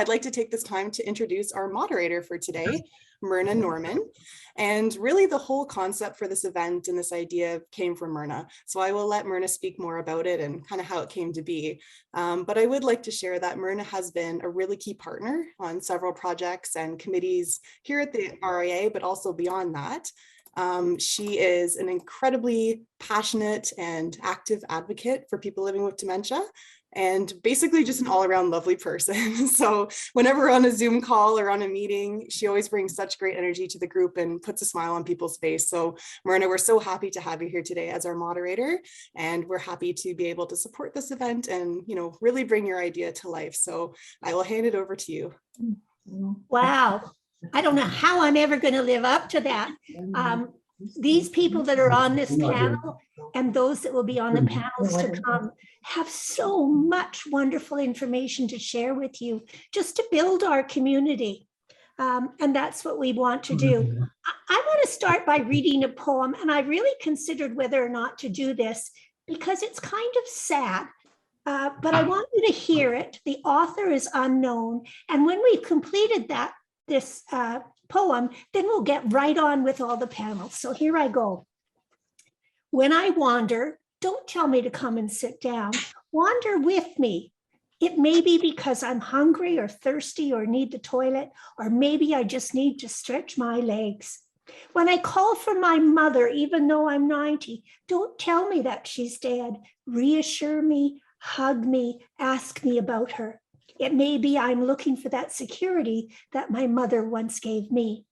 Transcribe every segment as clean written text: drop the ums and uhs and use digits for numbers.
I'd like to take this time to introduce our moderator for today, Myrna Norman. And really the whole concept for this event and this idea came from Myrna. So I will let Myrna speak more about it and kind of how it came to be. But I would like to share that Myrna has been a really key partner on several projects and committees here at the RIA, but also beyond that. She is an incredibly passionate and active advocate for people living with dementia, and basically just an all-around lovely person. So whenever we're on a Zoom call or on a meeting, she always brings such great energy to the group and puts a smile on people's face. So Myrna, we're so happy to have you here today as our moderator, and we're happy to be able to support this event and, you know, really bring your idea to life. So I will hand it over to you. Wow. I don't know how I'm ever going to live up to that. These people that are on this panel and those that will be on the panels to come have so much wonderful information to share with you just to build our community. And that's what we want to do. I want to start by reading a poem, and I really considered whether or not to do this because it's kind of sad. But I want you to hear it. The author is unknown. And when we've completed this poem, then we'll get right on with all the panels. So here I go. When I wander, don't tell me to come and sit down. Wander with me. It may be because I'm hungry or thirsty or need the toilet, or maybe I just need to stretch my legs. When I call for my mother, even though I'm 90, don't tell me that she's dead. Reassure me, hug me, ask me about her. It may be I'm looking for that security that my mother once gave me.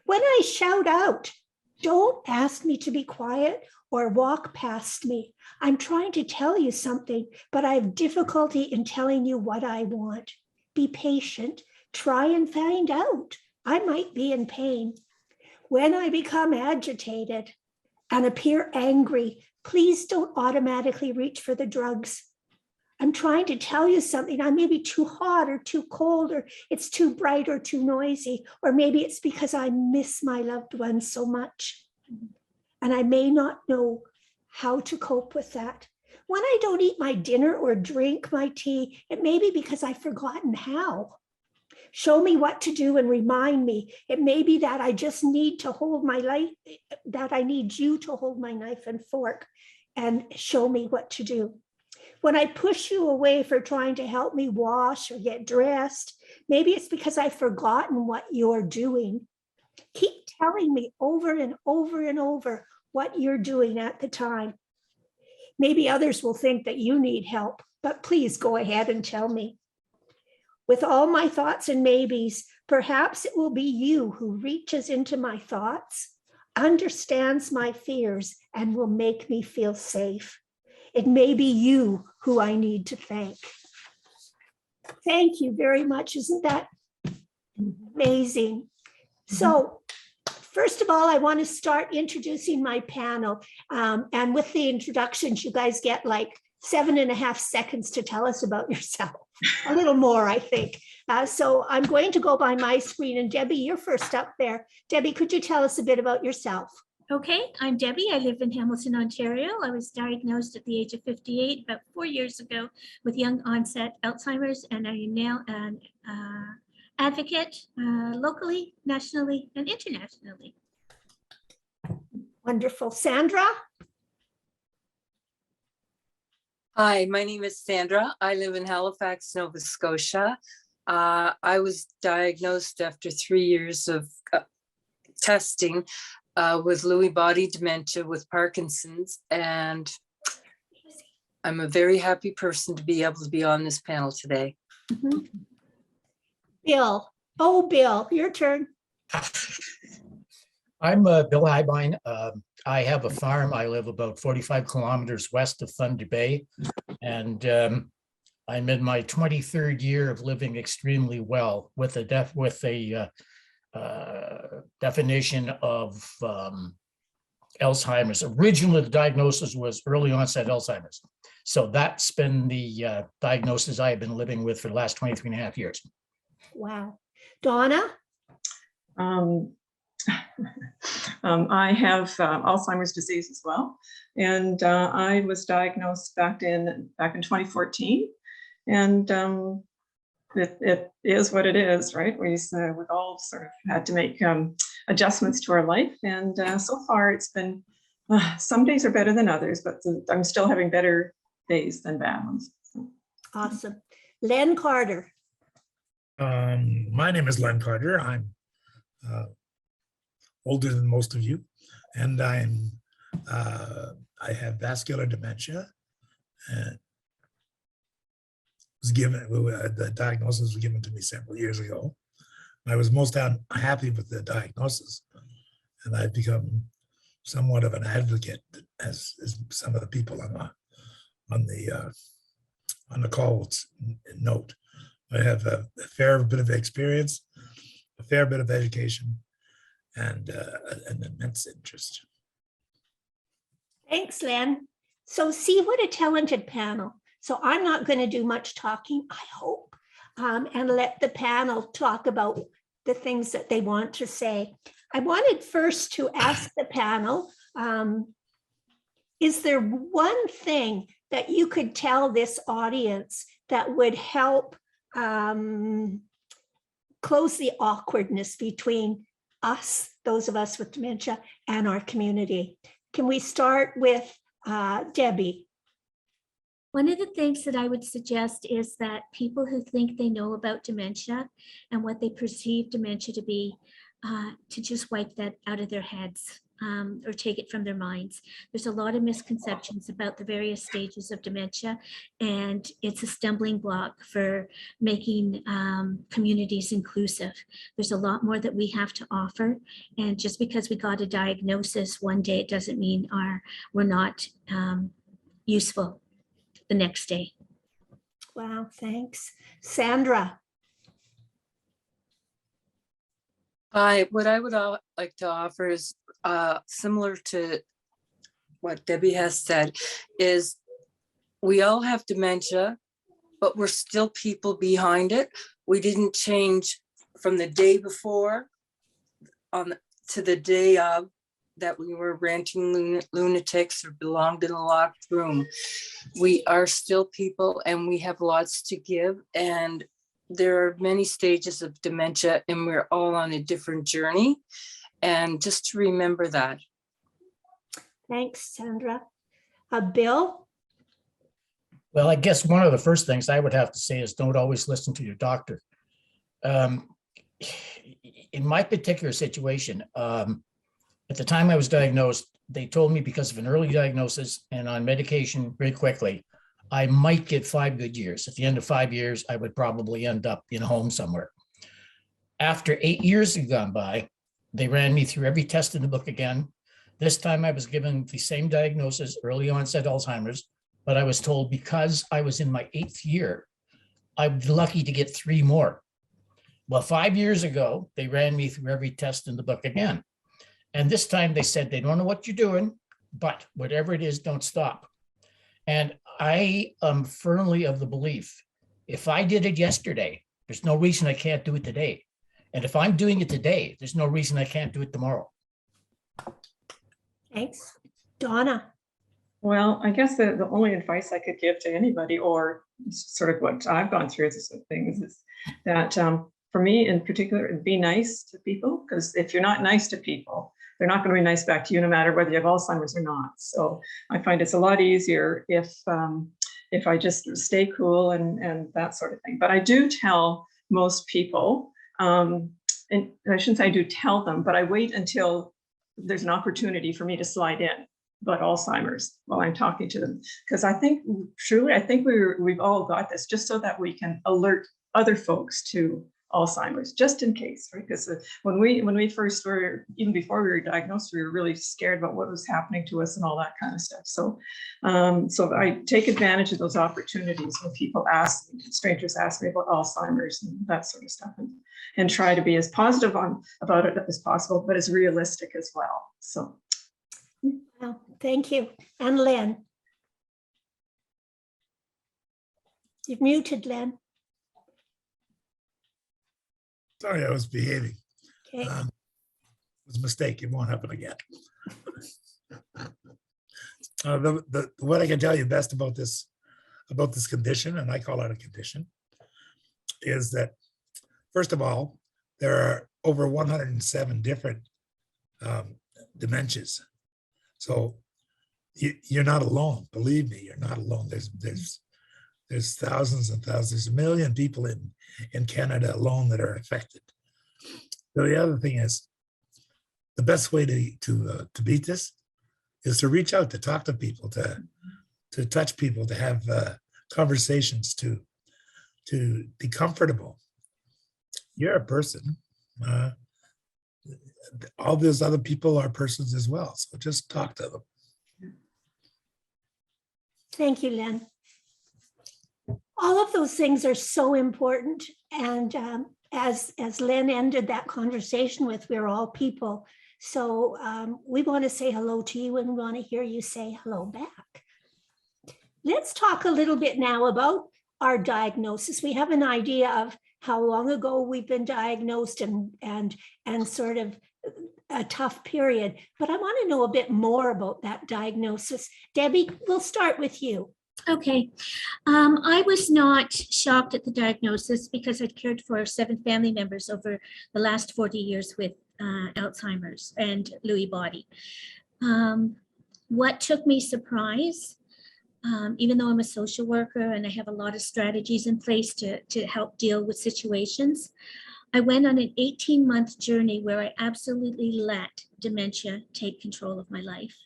When I shout out, don't ask me to be quiet or walk past me. I'm trying to tell you something, but I have difficulty in telling you what I want. Be patient. Try and find out. I might be in pain. When I become agitated and appear angry, please don't automatically reach for the drugs. I'm trying to tell you something. I may be too hot or too cold, or it's too bright or too noisy, or maybe it's because I miss my loved ones so much. And I may not know how to cope with that. When I don't eat my dinner or drink my tea, it may be because I've forgotten how. Show me what to do and remind me. It may be that I just need to hold my life, that I need you to hold my knife and fork and show me what to do. When I push you away for trying to help me wash or get dressed, maybe it's because I've forgotten what you're doing. Keep telling me over and over and over what you're doing at the time. Maybe others will think that you need help, but please go ahead and tell me. With all my thoughts and maybes, perhaps it will be you who reaches into my thoughts, understands my fears, and will make me feel safe. It may be you who I need to thank. Thank you very much. Isn't that amazing? So, first of all, I want to start introducing my panel. And with the introductions, you guys get like 7.5 seconds to tell us about yourself. A little more, I think. So I'm going to go by my screen. And Debbie, you're first up there. Debbie, could you tell us a bit about yourself? Okay, I'm Debbie. I live in Hamilton, Ontario. I was diagnosed at the age of 58 about 4 years ago with young onset Alzheimer's, and I am now an advocate locally, nationally, and internationally. Wonderful. Sandra? Hi, my name is Sandra. I live in Halifax, Nova Scotia. I was diagnosed after 3 years of testing with Lewy body dementia with Parkinson's, and I'm a very happy person to be able to be on this panel today. Mm-hmm. Bill. Oh, Bill, your turn. I'm Bill Heibein. I have a farm. I live about 45 kilometers west of Thunder Bay, and I'm in my 23rd year of living extremely well with a definition of Alzheimer's. Originally, the diagnosis was early onset Alzheimer's. So that's been the diagnosis I have been living with for the last 23.5 years. Wow. Donna? I have Alzheimer's disease as well, and I was diagnosed back in 2014, and it is what it is, right? We've all sort of had to make adjustments to our life, and so far it's been, some days are better than others, but I'm still having better days than bad ones. Awesome. Len Carter. My name is Len Carter. I'm older than most of you, and I have vascular dementia. And the diagnosis was given to me several years ago. I was most unhappy with the diagnosis, and I've become somewhat of an advocate, as some of the people on the call note. I have a fair bit of experience, a fair bit of education, and an immense interest. Thanks, Len. So see, what a talented panel. So I'm not going to do much talking, I hope, and let the panel talk about the things that they want to say. I wanted first to ask the panel, is there one thing that you could tell this audience that would help close the awkwardness between us, those of us with dementia, and our community? Can we start with Debbie? One of the things that I would suggest is that people who think they know about dementia and what they perceive dementia to be, to just wipe that out of their heads or take it from their minds. There's a lot of misconceptions about the various stages of dementia, and it's a stumbling block for making communities inclusive. There's a lot more that we have to offer, and just because we got a diagnosis one day, it doesn't mean we're not useful the next day. Wow, thanks. Sandra. Hi, what I would like to offer is similar to what Debbie has said, is we all have dementia, but we're still people behind it. We didn't change from the day before to the day of that we were ranting lunatics or belonged in a locked room. We are still people, and we have lots to give, and there are many stages of dementia, and we're all on a different journey. And just to remember that. Thanks, Sandra. Bill? Well, I guess one of the first things I would have to say is don't always listen to your doctor. In my particular situation, at the time I was diagnosed, they told me because of an early diagnosis and on medication very quickly, I might get 5 good years. At the end of 5 years, I would probably end up in a home somewhere. After 8 years had gone by, they ran me through every test in the book again. This time I was given the same diagnosis, early onset Alzheimer's, but I was told because I was in my 8th year, I'd be lucky to get 3 more. Well, 5 years ago, they ran me through every test in the book again. And this time they said, they don't know what you're doing, but whatever it is, don't stop. And I am firmly of the belief, if I did it yesterday, there's no reason I can't do it today. And if I'm doing it today, there's no reason I can't do it tomorrow. Thanks. Donna? Well, I guess the only advice I could give to anybody, or sort of what I've gone through as things, is that for me in particular, be nice to people, because if you're not nice to people, they're not going to be nice back to you, no matter whether you have Alzheimer's or not. So I find it's a lot easier if I just stay cool and that sort of thing. But I do tell most people, and I shouldn't say I do tell them, but I wait until there's an opportunity for me to slide in about Alzheimer's while I'm talking to them. Because I think, truly, I think we've all got this just so that we can alert other folks to Alzheimer's, just in case, right? Because when we first were, even before we were diagnosed, we were really scared about what was happening to us and all that kind of stuff. So, so I take advantage of those opportunities when people ask, strangers ask me about Alzheimer's and that sort of stuff, and try to be as positive about it as possible, but as realistic as well. So, well, thank you. And Len? You're muted, Len. Sorry, I was behaving. Okay. It was a mistake. It won't happen again. What I can tell you best about this condition, and I call it a condition, is that, first of all, there are over 107 different dementias. So you're not alone. Believe me, you're not alone. There's thousands and thousands, there's a million people in Canada alone that are affected. So the other thing is, the best way to beat this is to reach out, to talk to people, to touch people, to have conversations, to be comfortable. You're a person. All those other people are persons as well. So just talk to them. Thank you, Len. All of those things are so important. And as Len ended that conversation with, we're all people. So we want to say hello to you and we want to hear you say hello back. Let's talk a little bit now about our diagnosis. We have an idea of how long ago we've been diagnosed and sort of a tough period, but I want to know a bit more about that diagnosis. Debbie, we'll start with you. Okay. I was not shocked at the diagnosis because I'd cared for 7 family members over the last 40 years with Alzheimer's and Lewy body. What took me surprise, even though I'm a social worker and I have a lot of strategies in place to help deal with situations, I went on an 18-month journey where I absolutely let dementia take control of my life.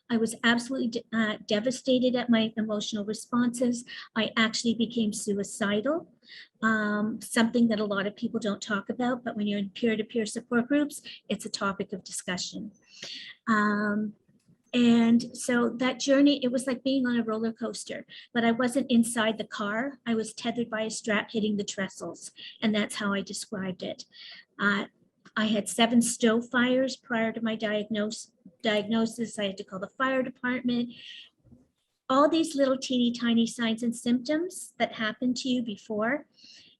I was absolutely devastated at my emotional responses. I actually became suicidal, something that a lot of people don't talk about, but when you're in peer-to-peer support groups, it's a topic of discussion. And so that journey, it was like being on a roller coaster, but I wasn't inside the car. I was tethered by a strap hitting the trestles, and that's how I described it. I had 7 stove fires prior to my diagnosis. I had to call the fire department. All these little teeny tiny signs and symptoms that happened to you before,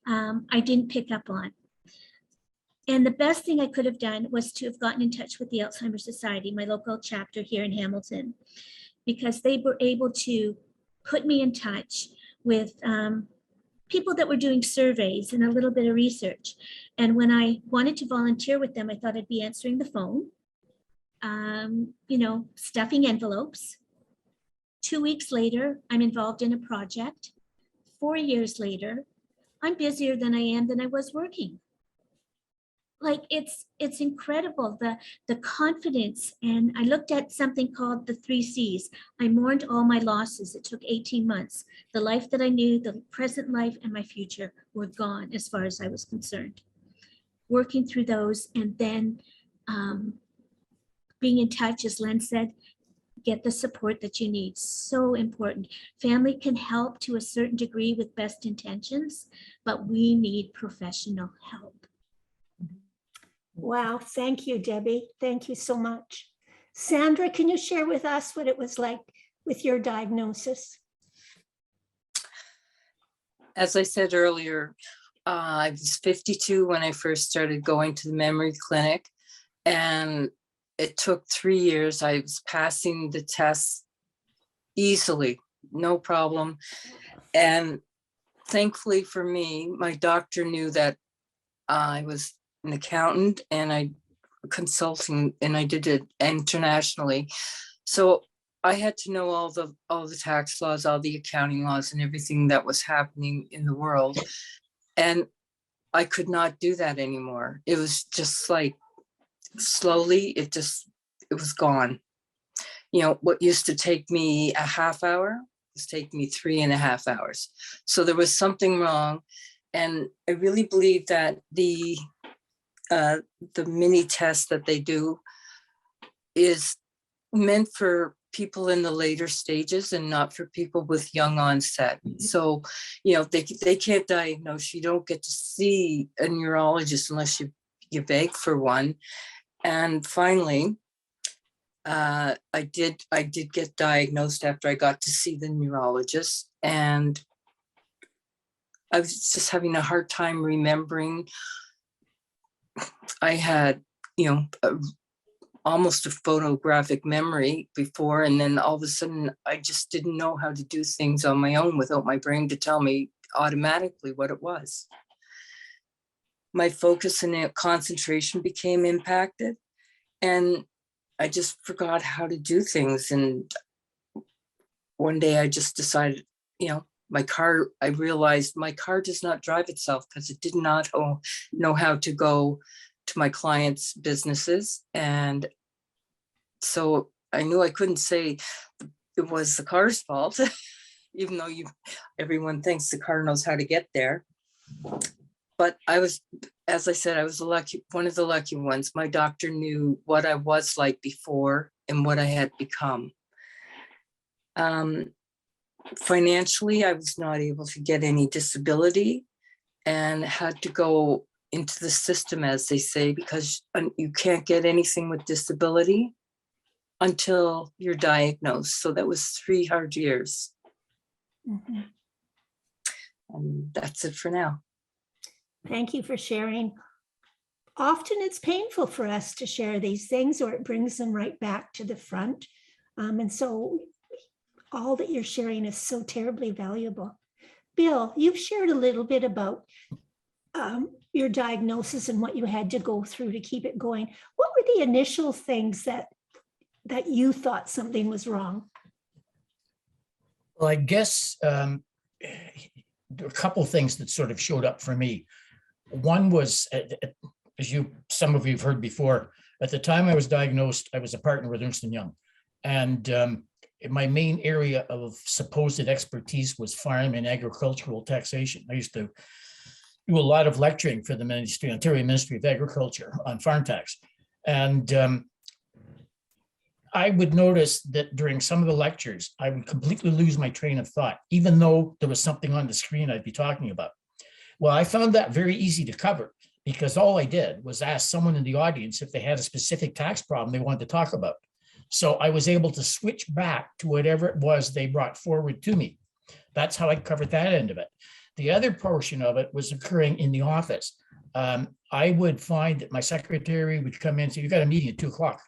I didn't pick up on. And the best thing I could have done was to have gotten in touch with the Alzheimer's Society, my local chapter here in Hamilton, because they were able to put me in touch with people that were doing surveys and a little bit of research. And when I wanted to volunteer with them, I thought I'd be answering the phone, stuffing envelopes. 2 weeks later, I'm involved in a project. 4 years later, I'm busier than I was working. Like it's incredible, the confidence. And I looked at something called the 3 C's. I mourned all my losses. It took 18 months. The life that I knew, the present life and my future were gone as far as I was concerned. Working through those and then being in touch, as Len said, get the support that you need. So important. Family can help to a certain degree with best intentions, but we need professional help. Wow, thank you, Debbie. Thank you so much. Sandra, can you share with us what it was like with your diagnosis? As I said earlier, I was 52 when I first started going to the memory clinic, and it took 3 years. I was passing the tests easily, no problem. And thankfully for me, my doctor knew that I was an accountant and I consulting, and I did it internationally. So I had to know all the tax laws, all the accounting laws and everything that was happening in the world. And I could not do that anymore. It was just like slowly, it was gone. You know, what used to take me a half hour was taking me 3.5 hours. So there was something wrong. And I really believe that the mini test that they do is meant for people in the later stages and not for people with young onset. So, you know, they can't diagnose. You don't get to see a neurologist unless you beg for one. And finally, I did get diagnosed after I got to see the neurologist, and I was just having a hard time remembering. I had, almost a photographic memory before, and then all of a sudden I just didn't know how to do things on my own without my brain to tell me automatically what it was. my focus and concentration became impacted. And I just forgot how to do things. And one day I just decided, you know, I realized my car does not drive itself because it did not know how to go to my clients' businesses. And so I knew I couldn't say it was the car's fault, even though everyone thinks the car knows how to get there. But I was, as I said, I was one of the lucky ones. My doctor knew what I was like before and what I had become. Financially, I was not able to get any disability and had to go into the system, as they say, because you can't get anything with disability until you're diagnosed. So that was 3 hard years. Mhm. And that's it for now. Thank you for sharing. Often it's painful for us to share these things, or it brings them right back to the front. And so all that you're sharing is so terribly valuable. Bill, you've shared a little bit about your diagnosis and what you had to go through to keep it going. What were the initial things that you thought something was wrong? Well, I guess there are a couple of things that sort of showed up for me. One was, as some of you have heard before, at the time I was diagnosed, I was a partner with Ernst & Young. And my main area of supposed expertise was farm and agricultural taxation. I used to do a lot of lecturing for the Ontario Ministry of Agriculture on farm tax. And I would notice that during some of the lectures, I would completely lose my train of thought, even though there was something on the screen I'd be talking about. Well, I found that very easy to cover, because all I did was ask someone in the audience if they had a specific tax problem they wanted to talk about. So I was able to switch back to whatever it was they brought forward to me. That's how I covered that end of it. The other portion of it was occurring in the office. I would find that my secretary would come in and say, "You got a meeting at 2:00.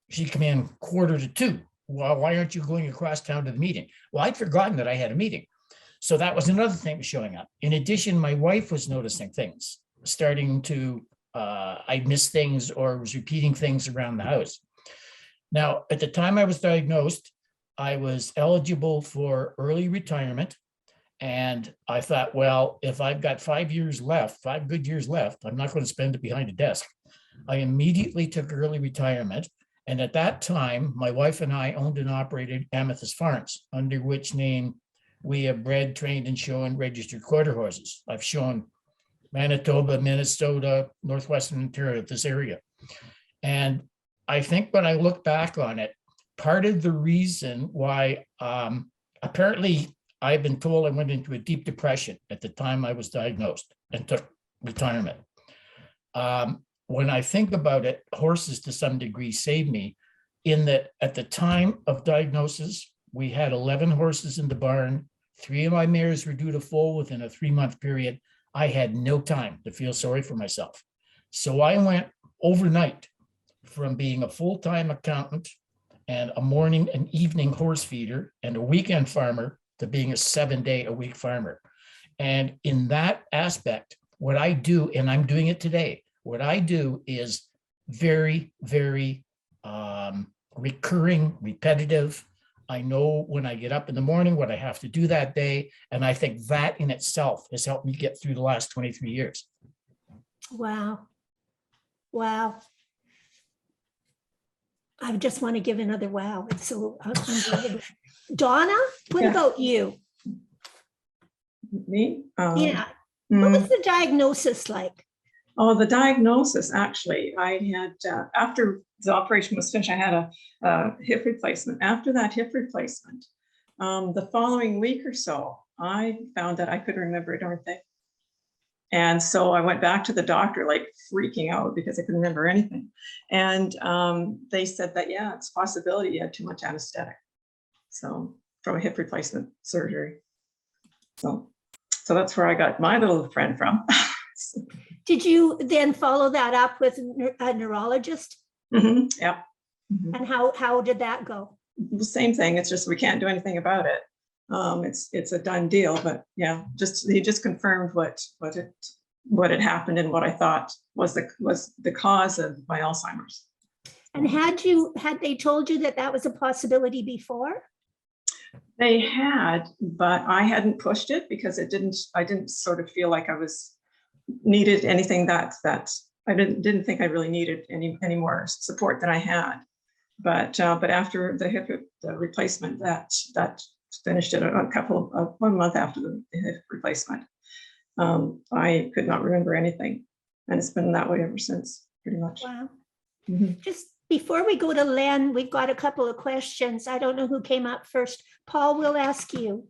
She'd come in 1:45. Well, why aren't you going across town to the meeting? Well, I'd forgotten that I had a meeting. So that was another thing showing up. In addition, my wife was noticing things, starting to, I'd miss things or was repeating things around the house. Now, at the time I was diagnosed, I was eligible for early retirement. And I thought, well, if I've got 5 good years left, I'm not going to spend it behind a desk. I immediately took early retirement. And at that time, my wife and I owned and operated Amethyst Farms, under which name we have bred, trained, and shown registered quarter horses. I've shown Manitoba, Minnesota, Northwestern Ontario, this area. And I think when I look back on it, part of the reason why apparently I've been told I went into a deep depression at the time I was diagnosed and took retirement. When I think about it, horses to some degree saved me, in that at the time of diagnosis, we had 11 horses in the barn. 3 of my mares were due to foal within a 3-month period. I had no time to feel sorry for myself. So I went overnight from being a full-time accountant and a morning and evening horse feeder and a weekend farmer to being a 7-day-a-week farmer. And in that aspect, what I do, and I'm doing it today, what I do is very, very recurring, repetitive. I know when I get up in the morning what I have to do that day. And I think that in itself has helped me get through the last 23 years. Wow. Wow. I just want to give another wow. It's so unbelievable. Donna, what about you? Me? Yeah. What was the diagnosis like? Oh, the diagnosis, actually, I had, after the operation was finished, I had a hip replacement. After that hip replacement, the following week or so, I found that I couldn't remember a darn thing. And so I went back to the doctor, like freaking out because I couldn't remember anything. And they said that, yeah, it's a possibility you had too much anesthetic. So from a hip replacement surgery. So that's where I got my little friend from. Did you then follow that up with a neurologist? Mm-hmm, yeah. Mm-hmm. And how did that go? The same thing. It's just we can't do anything about it. It's a done deal. But yeah, he just confirmed what it what had happened and what I thought was the cause of my Alzheimer's. And had they told you that that was a possibility before? They had, but I hadn't pushed it because I didn't sort of feel like I was needed anything that I didn't think I really needed any more support than I had. But after the hip replacement, that finished it 1 month after the hip replacement. I could not remember anything, and it's been that way ever since, pretty much. Wow. Mhm. Just before we go to Len, we've got a couple of questions. I don't know who came up first. Paul, we'll ask you.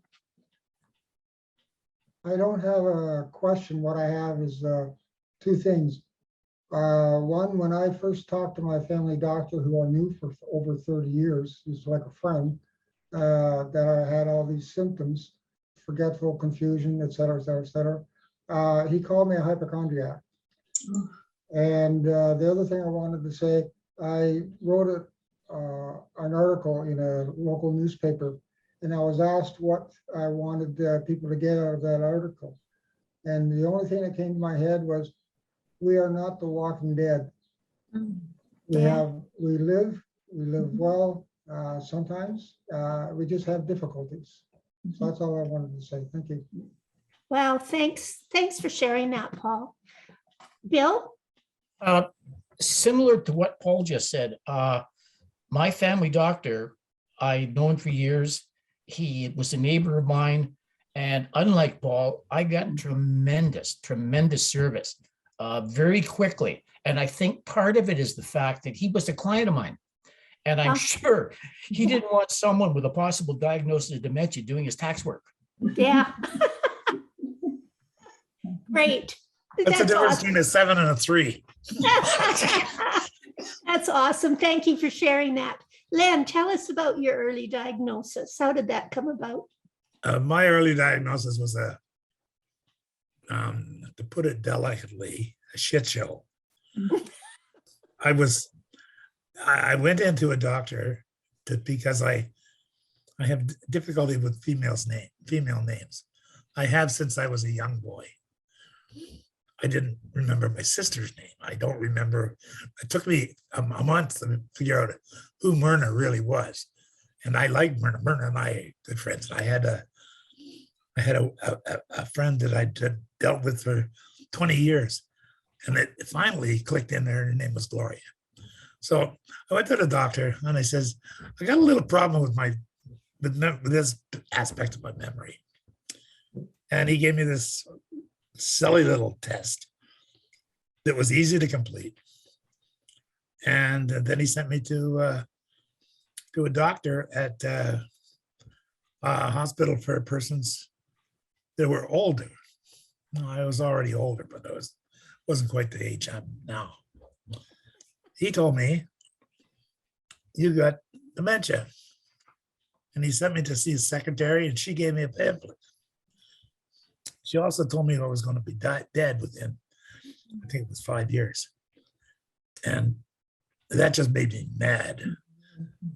I don't have a question. What I have is two things. One, when I first talked to my family doctor, who I knew for over 30 years, he's like a friend, that I had all these symptoms, forgetful, confusion, et cetera, et cetera, et cetera. He called me a hypochondriac. And the other thing I wanted to say, I wrote an article in a local newspaper, and I was asked what I wanted people to get out of that article. And the only thing that came to my head was, we are not the Walking Dead. We live well. Sometimes we just have difficulties. So that's all I wanted to say. Thank you. Well, thanks for sharing that, Paul. Bill? Similar to what Paul just said, my family doctor, I've known for years. He was a neighbor of mine, and unlike Paul, I got tremendous service very quickly. And I think part of it is the fact that he was a client of mine, and I'm sure he didn't want someone with a possible diagnosis of dementia doing his tax work. Yeah. Great. That's the difference awesome. between a 7 and a 3. That's awesome. Thank you for sharing that. Len, tell us about your early diagnosis. How did that come about? My early diagnosis was to put it delicately, a shit show. I went into a doctor because I have difficulty with female names. I have since I was a young boy. I didn't remember my sister's name. I don't remember. It took me a month to figure out who Myrna really was. And I liked Myrna. Myrna and I are good friends. I had a friend that I dealt with for 20 years. And it finally clicked in there. Her name was Gloria. So I went to the doctor and I says, I got a little problem with this aspect of my memory. And he gave me this silly little test that was easy to complete. And then he sent me to a doctor at a hospital for persons that were older. No, I was already older, but I wasn't quite the age I'm now. He told me, you got dementia. And he sent me to see his secretary, and she gave me a pamphlet. She also told me I was going to be dead within, I think it was 5 years. And that just made me mad.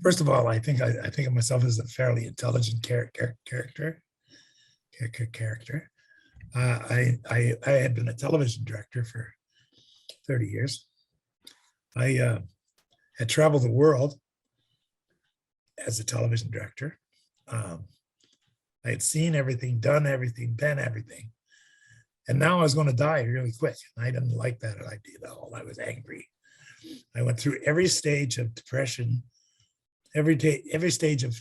First of all, I think of myself as a fairly intelligent character. I had been a television director for 30 years. I had traveled the world as a television director. I had seen everything, done everything, been everything. And now I was going to die really quick. I didn't like that idea at all. I was angry. I went through every stage of depression, every stage of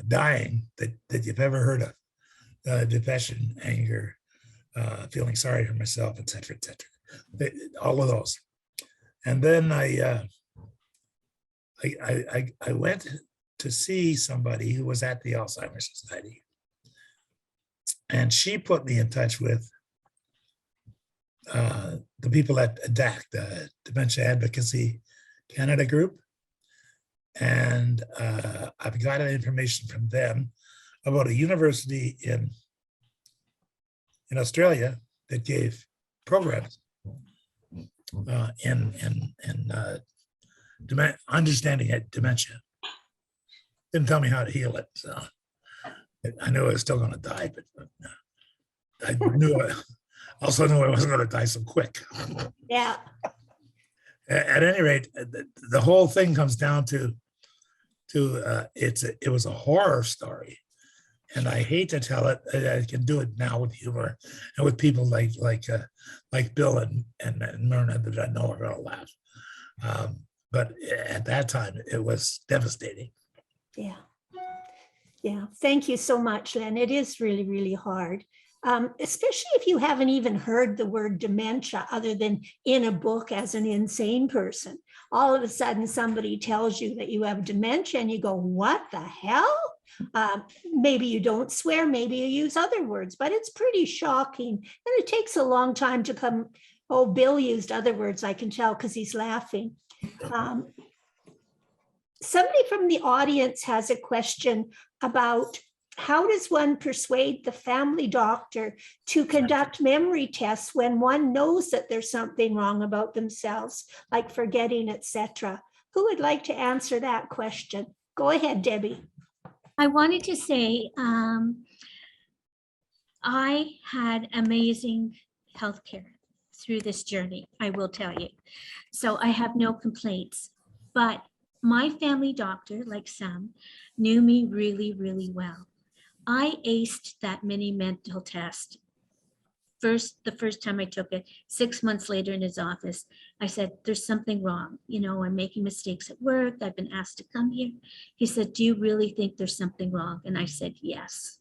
dying that you've ever heard of. Depression, anger, feeling sorry for myself, et cetera, all of those. And then I went to see somebody who was at the Alzheimer's Society. And she put me in touch with the people at DAC, the Dementia Advocacy Canada group. And I've got information from them about a university in Australia that gave programs in understanding dementia. Didn't tell me how to heal it, so I knew I was still going to die. I knew, also knew I wasn't going to die so quick. Yeah. At any rate, the whole thing comes down to it was a horror story, and I hate to tell it. I can do it now with humor and with people like Bill and Myrna that I know are going to laugh. But at that time, it was devastating. Yeah. Yeah. Thank you so much, Len. It is really, really hard. Especially if you haven't even heard the word dementia other than in a book as an insane person. All of a sudden, somebody tells you that you have dementia and you go, what the hell? Maybe you don't swear, maybe you use other words, but it's pretty shocking. And it takes a long time to come. Oh, Bill used other words, I can tell because he's laughing. Somebody from the audience has a question about how does one persuade the family doctor to conduct memory tests when one knows that there's something wrong about themselves, like forgetting, etc.? Who would like to answer that question? Go ahead, Debbie. I wanted to say I had amazing healthcare through this journey, I will tell you. So I have no complaints, but my family doctor, like Sam, knew me really, really well. I aced that mini mental test. The first time I took it, 6 months later in his office, I said, there's something wrong. You know, I'm making mistakes at work. I've been asked to come here. He said, do you really think there's something wrong? And I said, yes.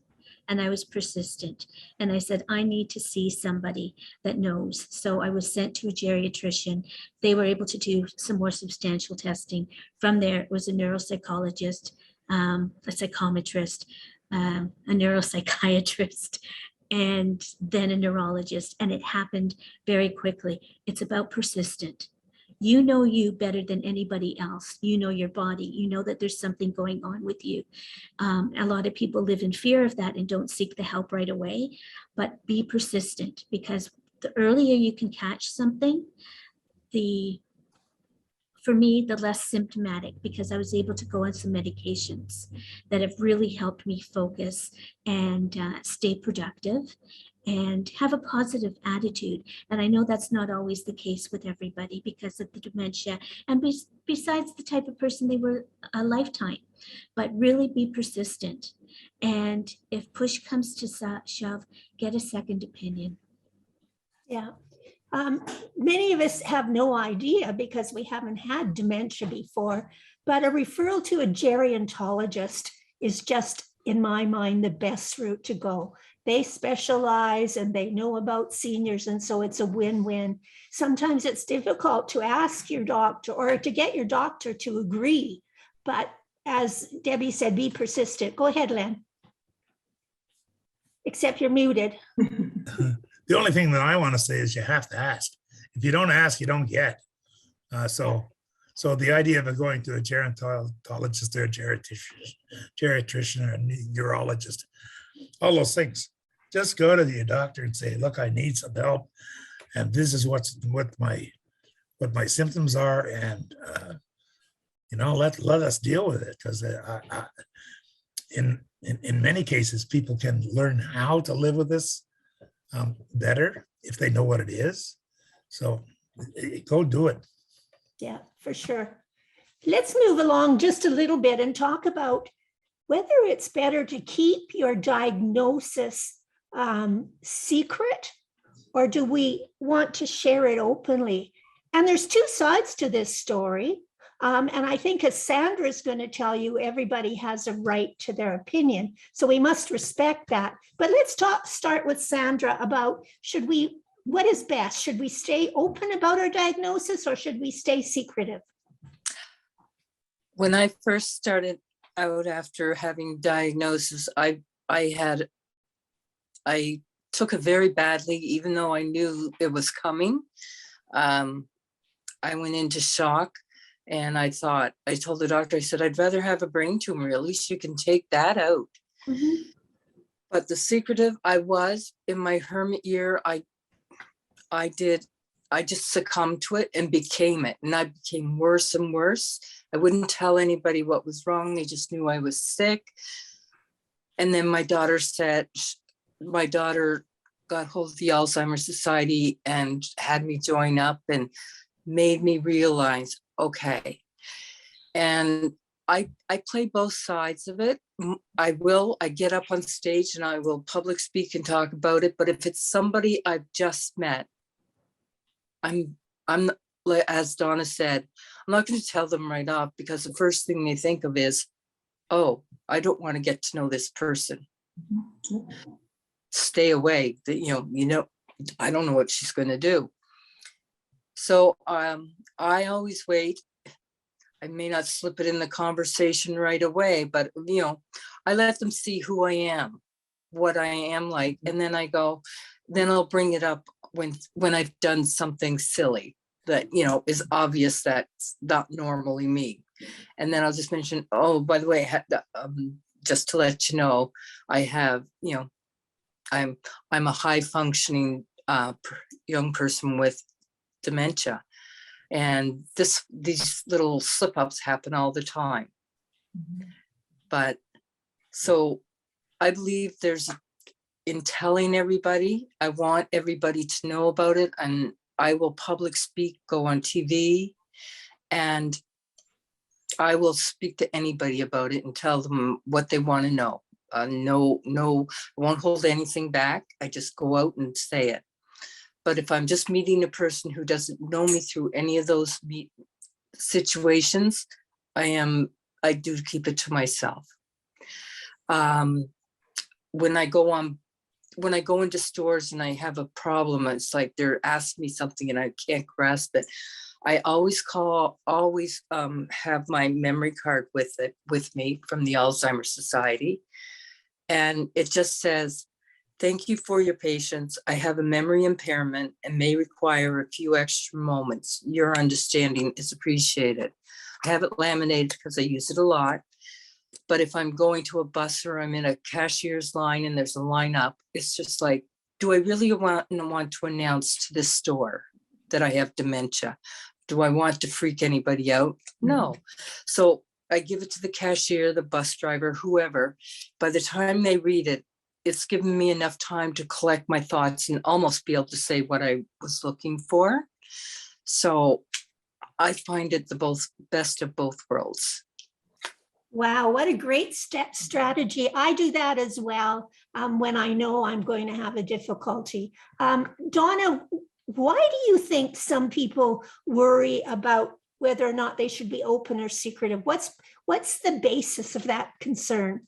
And I was persistent. And I said, I need to see somebody that knows. So I was sent to a geriatrician. They were able to do some more substantial testing. From there, it was a neuropsychologist, a psychometrist, a neuropsychiatrist, and then a neurologist. And it happened very quickly. It's about persistent. You know you better than anybody else. You know your body. You know that there's something going on with you. A lot of people live in fear of that and don't seek the help right away, but be persistent, because the earlier you can catch something, for me, the less symptomatic, because I was able to go on some medications that have really helped me focus and stay productive and have a positive attitude. And I know that's not always the case with everybody because of the dementia and besides the type of person they were a lifetime, but really be persistent. And if push comes to shove, get a second opinion. Yeah. Many of us have no idea because we haven't had dementia before, but a referral to a gerontologist is just, in my mind, the best route to go. They specialize and they know about seniors, and so it's a win-win. Sometimes it's difficult to ask your doctor or to get your doctor to agree, but as Debbie said, be persistent. Go ahead, Len. Except you're muted. The only thing that I want to say is you have to ask. If you don't ask, you don't get. So the idea of going to a gerontologist or a geriatrician or a neurologist, all those things, just go to your doctor and say, look, I need some help. And this is what my symptoms are. And, let us deal with it. Because in many cases, people can learn how to live with this better if they know what it is. So go do it. Yeah, for sure. Let's move along just a little bit and talk about whether it's better to keep your diagnosis secret, or do we want to share it openly? And there's two sides to this story. And I think, as Sandra is going to tell you, everybody has a right to their opinion. So we must respect that. But let's start with Sandra about what is best? Should we stay open about our diagnosis or should we stay secretive? When I first started out after having diagnosis, I took it very badly, even though I knew it was coming. I went into shock. And I told the doctor, I said, I'd rather have a brain tumor. At least you can take that out. Mm-hmm. But the secretive, I was in my hermit year. I just succumbed to it and became it. And I became worse and worse. I wouldn't tell anybody what was wrong. They just knew I was sick. And then my daughter got hold of the Alzheimer Society and had me join up and made me realize, okay. And I play both sides of it. I get up on stage and I will public speak and talk about it. But if it's somebody I've just met, I'm, as Donna said, I'm not going to tell them right off, because the first thing they think of is, oh, I don't want to get to know this person. Stay away. I don't know what she's going to do. So I always wait. I may not slip it in the conversation right away, but I let them see who I am, what I am like, and then then I'll bring it up when I've done something silly that is obvious that's not normally me, and then I'll just mention, oh, by the way, just to let you know, I have I'm a high functioning young person with dementia. And these little slip ups happen all the time. But so I believe in telling everybody, I want everybody to know about it, and I will public speak, go on TV, and I will speak to anybody about it and tell them what they want to know. No, I won't hold anything back. I just go out and say it. But if I'm just meeting a person who doesn't know me through any of those situations, I do keep it to myself. When I go into stores and I have a problem, it's like they're asking me something and I can't grasp it. I always have my memory card with me from the Alzheimer Society. And it just says, thank you for your patience. I have a memory impairment and may require a few extra moments. Your understanding is appreciated. I have it laminated because I use it a lot. But if I'm going to a bus or I'm in a cashier's line and there's a lineup, it's just like, do I really want to announce to this store that I have dementia? Do I want to freak anybody out? No. So I give it to the cashier, the bus driver, whoever. By the time they read it, it's given me enough time to collect my thoughts and almost be able to say what I was looking for. So I find it the best of both worlds. Wow, what a great strategy. I do that as well when I know I'm going to have a difficulty. Donna, why do you think some people worry about whether or not they should be open or secretive? What's the basis of that concern?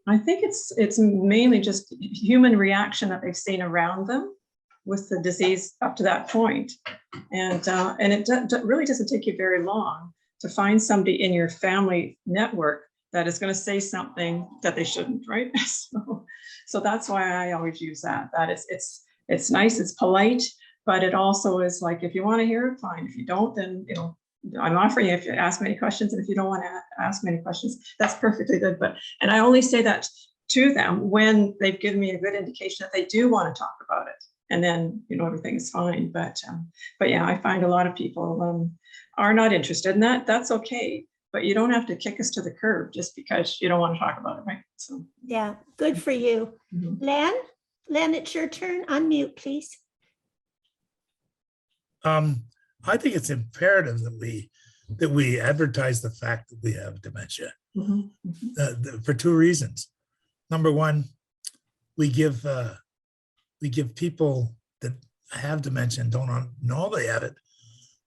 I think it's mainly just human reaction that they've seen around them with the disease up to that point. And it really doesn't take you very long to find somebody in your family network that is going to say something that they shouldn't, right? So that's why I always use that. That it's nice, it's polite, but it also is like, if you want to hear it, fine. If you don't, then I'm offering you, if you ask many questions, and if you don't want to ask many questions, that's perfectly good. And I only say that to them when they've given me a good indication that they do want to talk about it, and then everything is fine. But yeah, I find a lot of people are not interested in that. That's okay, but you don't have to kick us to the curb just because you don't want to talk about it, right? So yeah, good for you. Len, it's your turn. Unmute, please. I think it's imperative that we advertise the fact that we have dementia for two reasons. Number one, we give people that have dementia and don't know they have it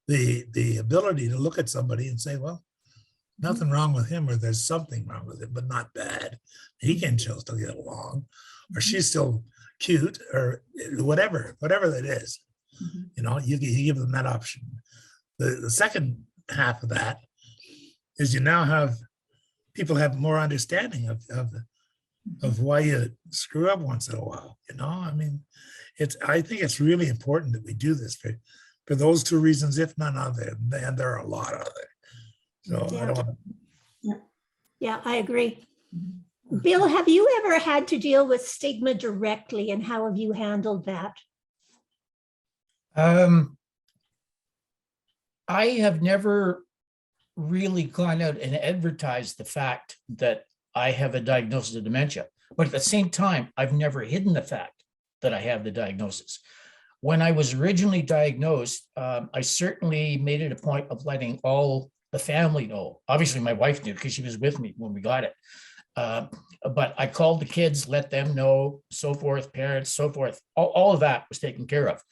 the ability to look at somebody and say, well, nothing wrong with him, or there's something wrong with him, but not bad. He can still get along, or she's still cute, or whatever that is. You give them that option. The second half of that is you now have people have more understanding of why you screw up once in a while. I mean, I think it's really important that we do this for those two reasons, if none other, and there are a lot of it. So yeah. I don't want to. Yeah, I agree. Bill, have you ever had to deal with stigma directly, and how have you handled that? I have never really gone out and advertised the fact that I have a diagnosis of dementia, but at the same time, I've never hidden the fact that I have the diagnosis. When I was originally diagnosed, I certainly made it a point of letting all the family know. Obviously, my wife knew because she was with me when we got it. But I called the kids, let them know, so forth, parents, so forth. All of that was taken care of.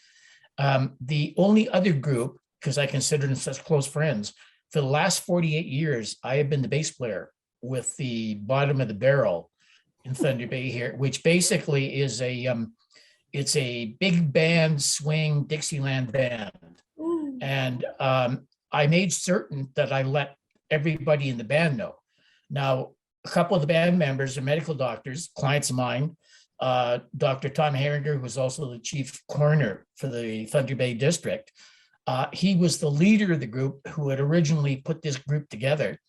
The only other group, because I consider them such close friends, for the last 48 years, I have been the bass player with the Bottom of the Barrel in Thunder Bay here, which basically is it's a big band swing Dixieland band. And I made certain that I let everybody in the band know. Now, a couple of the band members are medical doctors, clients of mine. Dr. Tom Herringer, who was also the chief coroner for the Thunder Bay district. He was the leader of the group who had originally put this group together.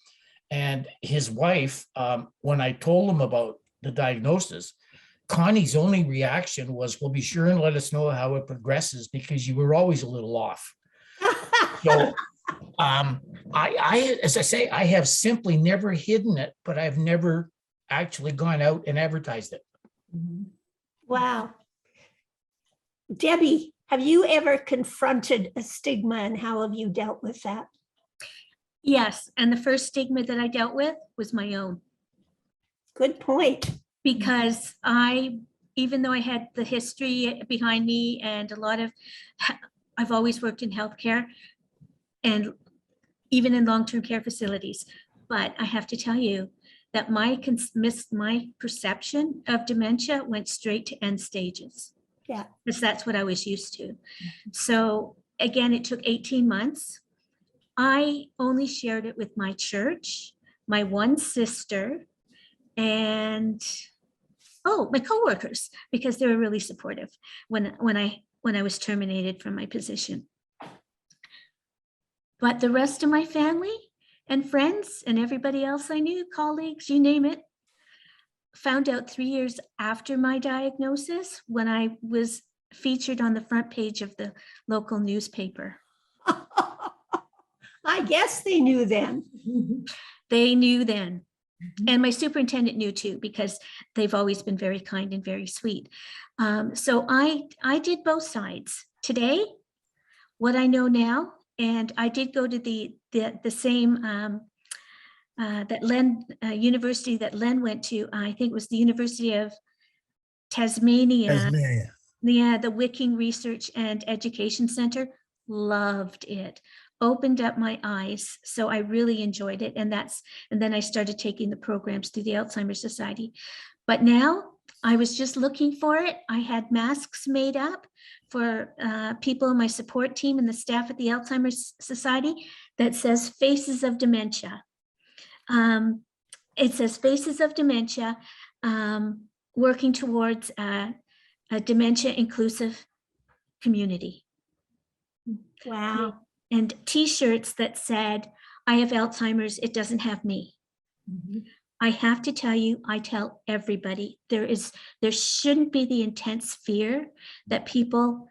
And his wife, when I told him about the diagnosis, Connie's only reaction was, well, be sure and let us know how it progresses because you were always a little off. So as I say, I have simply never hidden it, but I've never actually gone out and advertised it. Wow. Debbie, have you ever confronted a stigma and how have you dealt with that? Yes, and the first stigma that I dealt with was my own. Good point. Because even though I had the history behind me and I've always worked in healthcare and even in long-term care facilities, but I have to tell you that my perception of dementia went straight to end stages. Yeah. Because that's what I was used to. So again, it took 18 months. I only shared it with my church, my one sister, and my coworkers, because they were really supportive when I was terminated from my position. But the rest of my family and friends and everybody else I knew, colleagues, you name it, found out 3 years after my diagnosis when I was featured on the front page of the local newspaper. I guess they knew then. They knew then. And my superintendent knew too, because they've always been very kind and very sweet. So I did both sides. Today, what I know now, and I did go to the same university that Len went to. I think it was the University of Tasmania. Yeah, the Wicking Research and Education Center. Loved it. Opened up my eyes. So I really enjoyed it. And then I started taking the programs through the Alzheimer's Society. But now I was just looking for it. I had masks made up for people in my support team and the staff at the Alzheimer's Society that says Faces of Dementia. It says Faces of Dementia, working towards a dementia inclusive community. Wow. And t-shirts that said, I have Alzheimer's, it doesn't have me. I have to tell you, I tell everybody, there shouldn't be the intense fear that people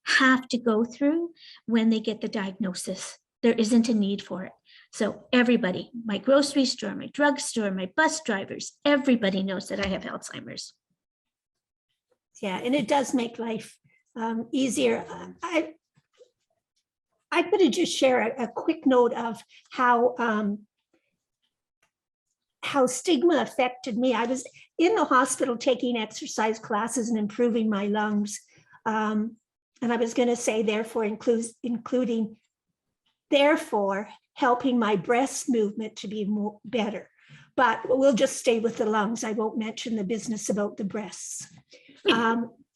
have to go through when they get the diagnosis. There isn't a need for it. So everybody, my grocery store, my drugstore, my bus drivers, everybody knows that I have Alzheimer's. Yeah, and it does make life easier. I'm going to just share a quick note of how stigma affected me. I was in the hospital taking exercise classes and improving my lungs. And I was going to say, therefore, including helping my breast movement to be better. But we'll just stay with the lungs. I won't mention the business about the breasts.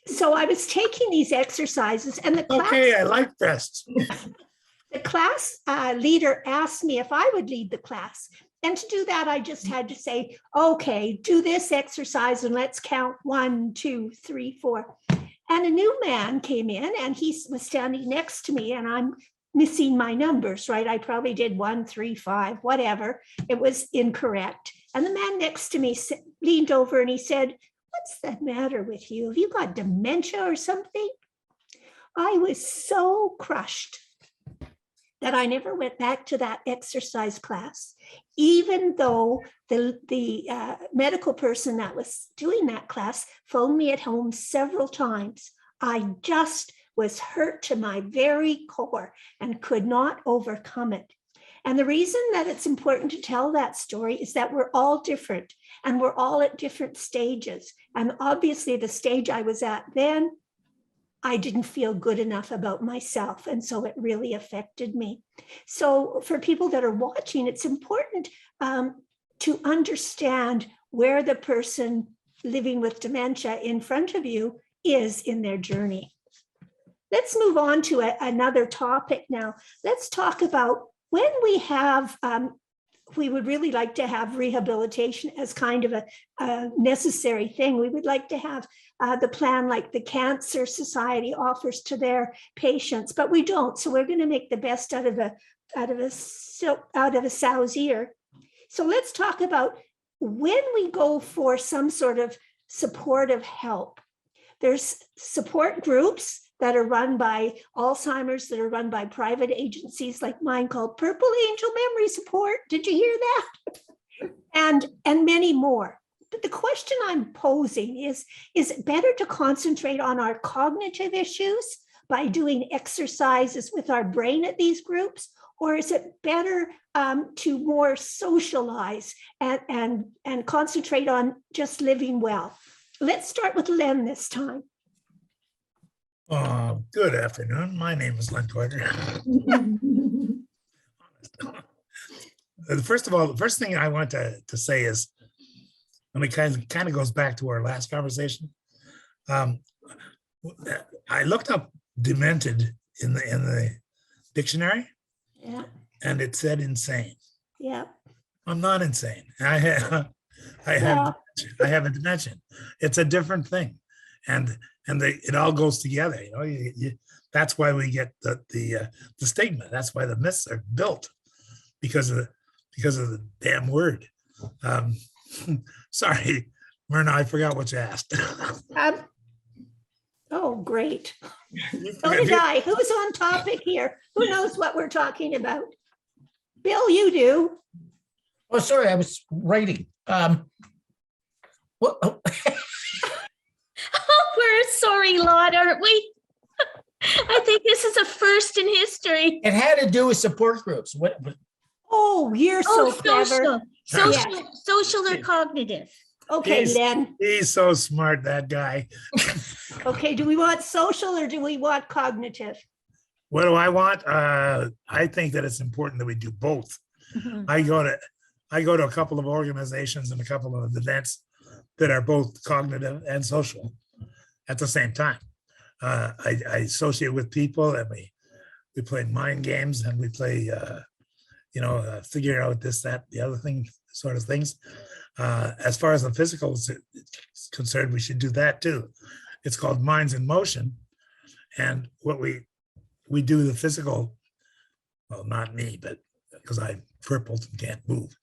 So I was taking these exercises and the class. Okay, I like breasts. The class leader asked me if I would lead the class. And to do that, I just had to say, okay, do this exercise and let's count 1, 2, 3, 4. And a new man came in and he was standing next to me and I'm missing my numbers, right? I probably did 1, 3, 5, whatever. It was incorrect. And the man next to me leaned over and he said, what's the matter with you? Have you got dementia or something? I was so crushed. that I never went back to that exercise class, even though the medical person that was doing that class phoned me at home several times. I just was hurt to my very core and could not overcome it. And the reason that it's important to tell that story is that we're all different and we're all at different stages. And obviously the stage I was at then, I didn't feel good enough about myself. And so it really affected me. So for people that are watching, it's important to understand where the person living with dementia in front of you is in their journey. Let's move on to another topic now. Let's talk about when we have, we would really like to have rehabilitation as kind of a necessary thing. We would like to have the plan like the Cancer Society offers to their patients, but we don't. So we're going to make the best out of a sow's ear. So let's talk about when we go for some sort of supportive help. There's support groups that are run by Alzheimer's, that are run by private agencies like mine called Purple Angel Memory Support. Did you hear that? And many more. But the question I'm posing is it better to concentrate on our cognitive issues by doing exercises with our brain at these groups? Or is it better to more socialize and concentrate on just living well? Let's start with Len this time. Good afternoon. My name is Len Twitter. First of all, the first thing I want to say is, and it kind of goes back to our last conversation. I looked up demented in the dictionary, Yeah. and it said insane. Yeah. I'm not insane. I have a dementia. It's a different thing, and it all goes together. You know, that's why we get the stigma. That's why the myths are built, because of the damn word. Sorry, Myrna, I forgot what you asked. Oh, great. So did I. Who's on topic here? Who knows what we're talking about? Bill, you do. Oh, sorry, I was writing. What? Oh, we're a sorry lot, aren't we? I think this is a first in history. It had to do with support groups. What? Oh, you're so clever. Social or cognitive. Okay, Len. He's so smart, that guy. Okay, do we want social or do we want cognitive? What do I want? I think that it's important that we do both. Mhm. I go to a couple of organizations and a couple of events that are both cognitive and social at the same time. I associate with people, and we play mind games, and we play figure out this, that, the other thing, sort of things. As far as the physical is concerned, we should do that too. It's called Minds in Motion. And what we do the physical, well, not me, but because I'm crippled and can't move.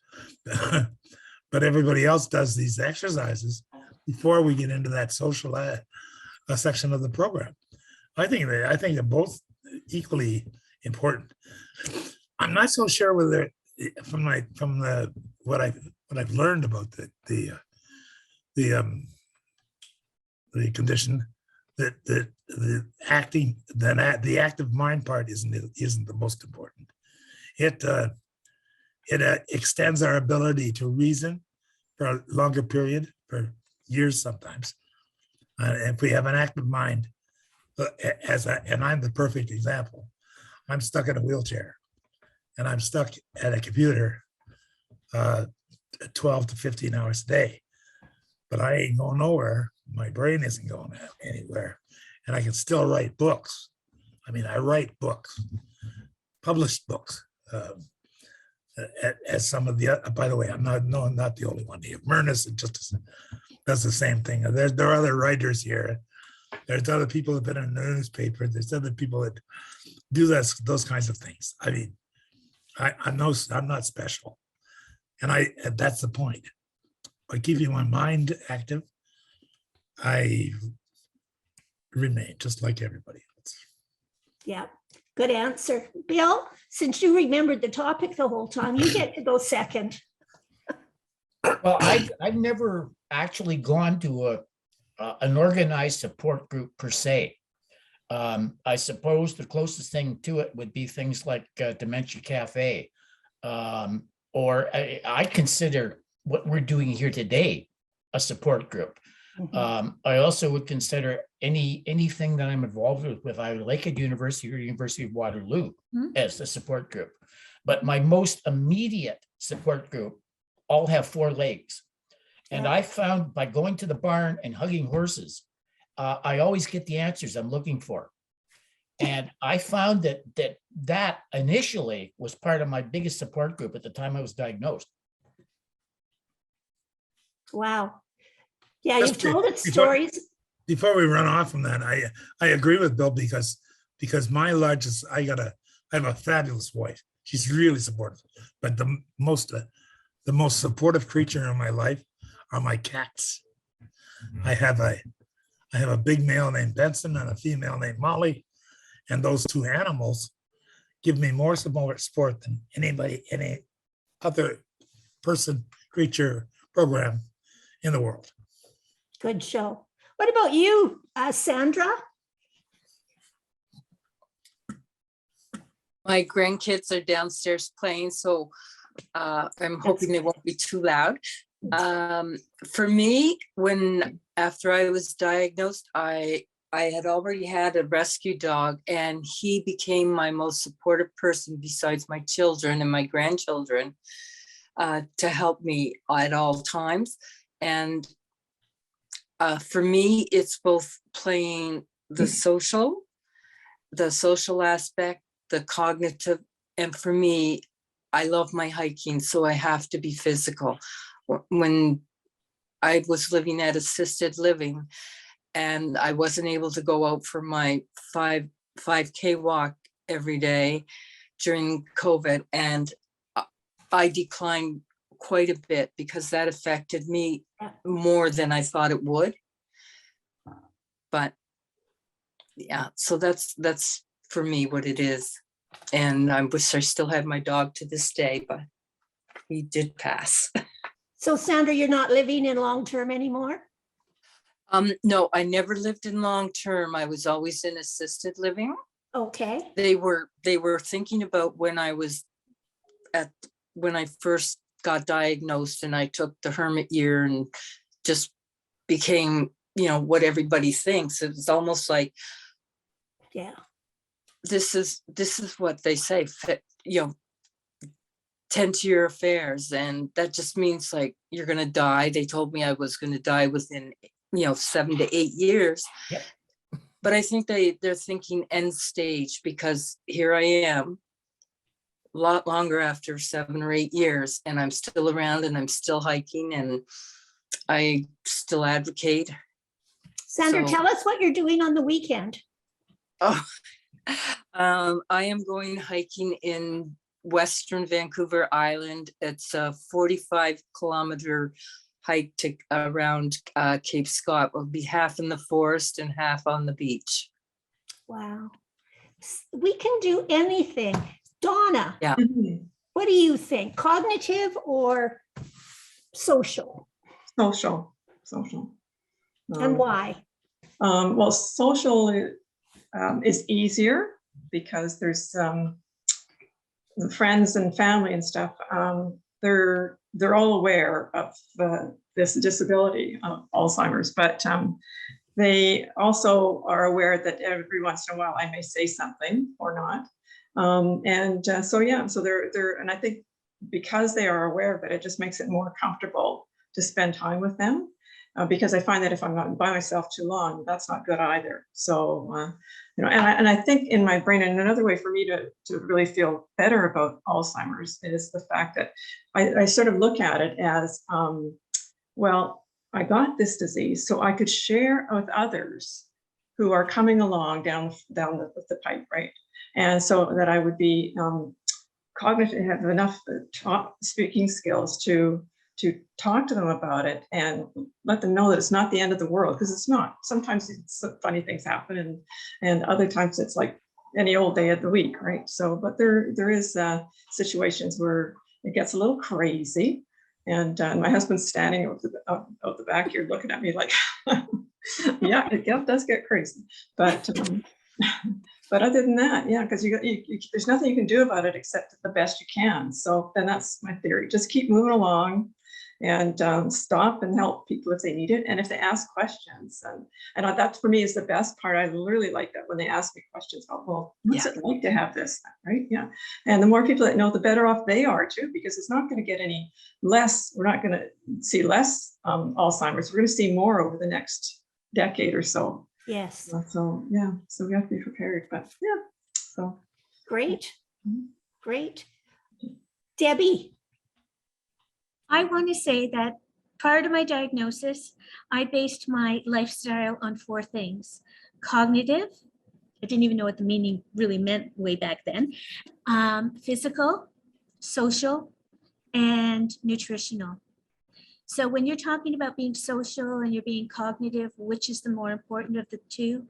But everybody else does these exercises before we get into that social section of the program. I think they're both equally important. I'm not so sure whether what I've learned about the condition, that the active mind part isn't the most important. It extends our ability to reason for a longer period, for years sometimes. If we have an active mind, and I'm the perfect example. I'm stuck in a wheelchair, and I'm stuck at a computer 12 to 15 hours a day, but I ain't going nowhere. My brain isn't going anywhere, and I can still write books. I mean, I write books, published books. As some of the, by the way, I'm not the only one here. Myrna's just does the same thing. There are other writers here. There's other people that have been in the newspaper. There's other people that do those kinds of things. I mean, I'm not special, and that's the point. By keeping my mind active, I remain just like everybody else. Yeah, Good answer. Bill, since you remembered the topic the whole time, you get to go second. Well, I've never actually gone to an organized support group per se. I suppose the closest thing to it would be things like Dementia Cafe, or I consider what we're doing here today a support group. I also would consider anything that I'm involved with either Lakehead University or University of Waterloo as a support group. But my most immediate support group all have 4 legs. And I found by going to the barn and hugging horses, I always get the answers I'm looking for. And I found that initially was part of my biggest support group at the time I was diagnosed. Wow. Yeah, Just you've told us before- stories. Before we run off from that, I agree with Bill because my largest, I have a fabulous wife. She's really supportive, but the most supportive creature in my life are my cats. I have a big male named Benson and a female named Molly, and those 2 animals give me more support than any other person, creature, program in the world. Good show. What about you, Sandra? My grandkids are downstairs playing, so I'm hoping they won't be too loud. For me, after I was diagnosed, I had already had a rescue dog, and he became my most supportive person besides my children and my grandchildren, to help me at all times. And for me, it's both playing the social aspect, the cognitive, and for me, I love my hiking, so I have to be physical. When I was living at assisted living and I wasn't able to go out for my 5K walk every day during COVID, and I declined quite a bit because that affected me more than I thought it would. But yeah, so that's for me what it is. And I wish I still had my dog to this day, but he did pass. So Sandra, you're not living in long-term anymore? No, I never lived in long-term. I was always in assisted living. Okay. They were thinking about when I first got diagnosed, and I took the hermit year and just became, what everybody thinks. It's almost like, yeah, this is what they say, tend to your affairs. And that just means like, you're going to die. They told me I was going to die within, 7 to 8 years. Yep. But I think they're thinking end stage, because here I am a lot longer after 7 or 8 years, and I'm still around and I'm still hiking and I still advocate. Sandra, tell us what you're doing on the weekend. Oh, I am going hiking in Western Vancouver Island. It's a 45-kilometer hike to around Cape Scott. We'll be half in the forest and half on the beach. Wow. We can do anything. Donna, Yeah. what do you think? Cognitive or social? Social. And why? Well, social is easier because there's friends and family and stuff. They're all aware of this disability of Alzheimer's, but they also are aware that every once in a while I may say something or not. So they're, and I think because they are aware of it, it just makes it more comfortable to spend time with them. Because I find that if I'm not by myself too long, that's not good either. So, and I think in my brain, and another way for me to really feel better about Alzheimer's is the fact that I sort of look at it as, well, I got this disease, so I could share with others who are coming along down the pipe, right? And so that I would be cognitive, have enough speaking skills to talk to them about it and let them know that it's not the end of the world, because it's not. Sometimes funny things happen, and other times it's like any old day of the week, right? So, but there is situations where it gets a little crazy. And my husband's standing out the back here looking at me like, yeah, it does get crazy. But but other than that, yeah, because there's nothing you can do about it except the best you can. So then that's my theory. Just keep moving along and stop and help people if they need it. And if they ask questions, and that for me is the best part. I really like that when they ask me questions about, well, what's it like to have this, right? Yeah. And the more people that know, the better off they are too, because it's not going to get any less. We're not going to see less Alzheimer's. We're going to see more over the next decade or so. Yes. So yeah, so we have to be prepared, but yeah, so. Great, great. Debbie. I want to say that prior to my diagnosis, I based my lifestyle on 4 things. Cognitive, I didn't even know what the meaning really meant way back then. Physical, social, and nutritional. So when you're talking about being social and you're being cognitive, which is the more important of the 2,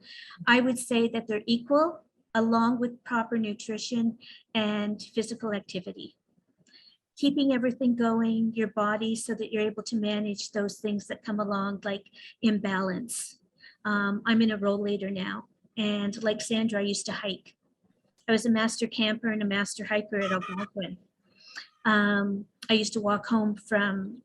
I would say that they're equal, along with proper nutrition and physical activity. Keeping everything going, your body, so that you're able to manage those things that come along, like imbalance. I'm in a rollator now, and like Sandra, I used to hike. I was a master camper and a master hiker at Algonquin. I used to walk home from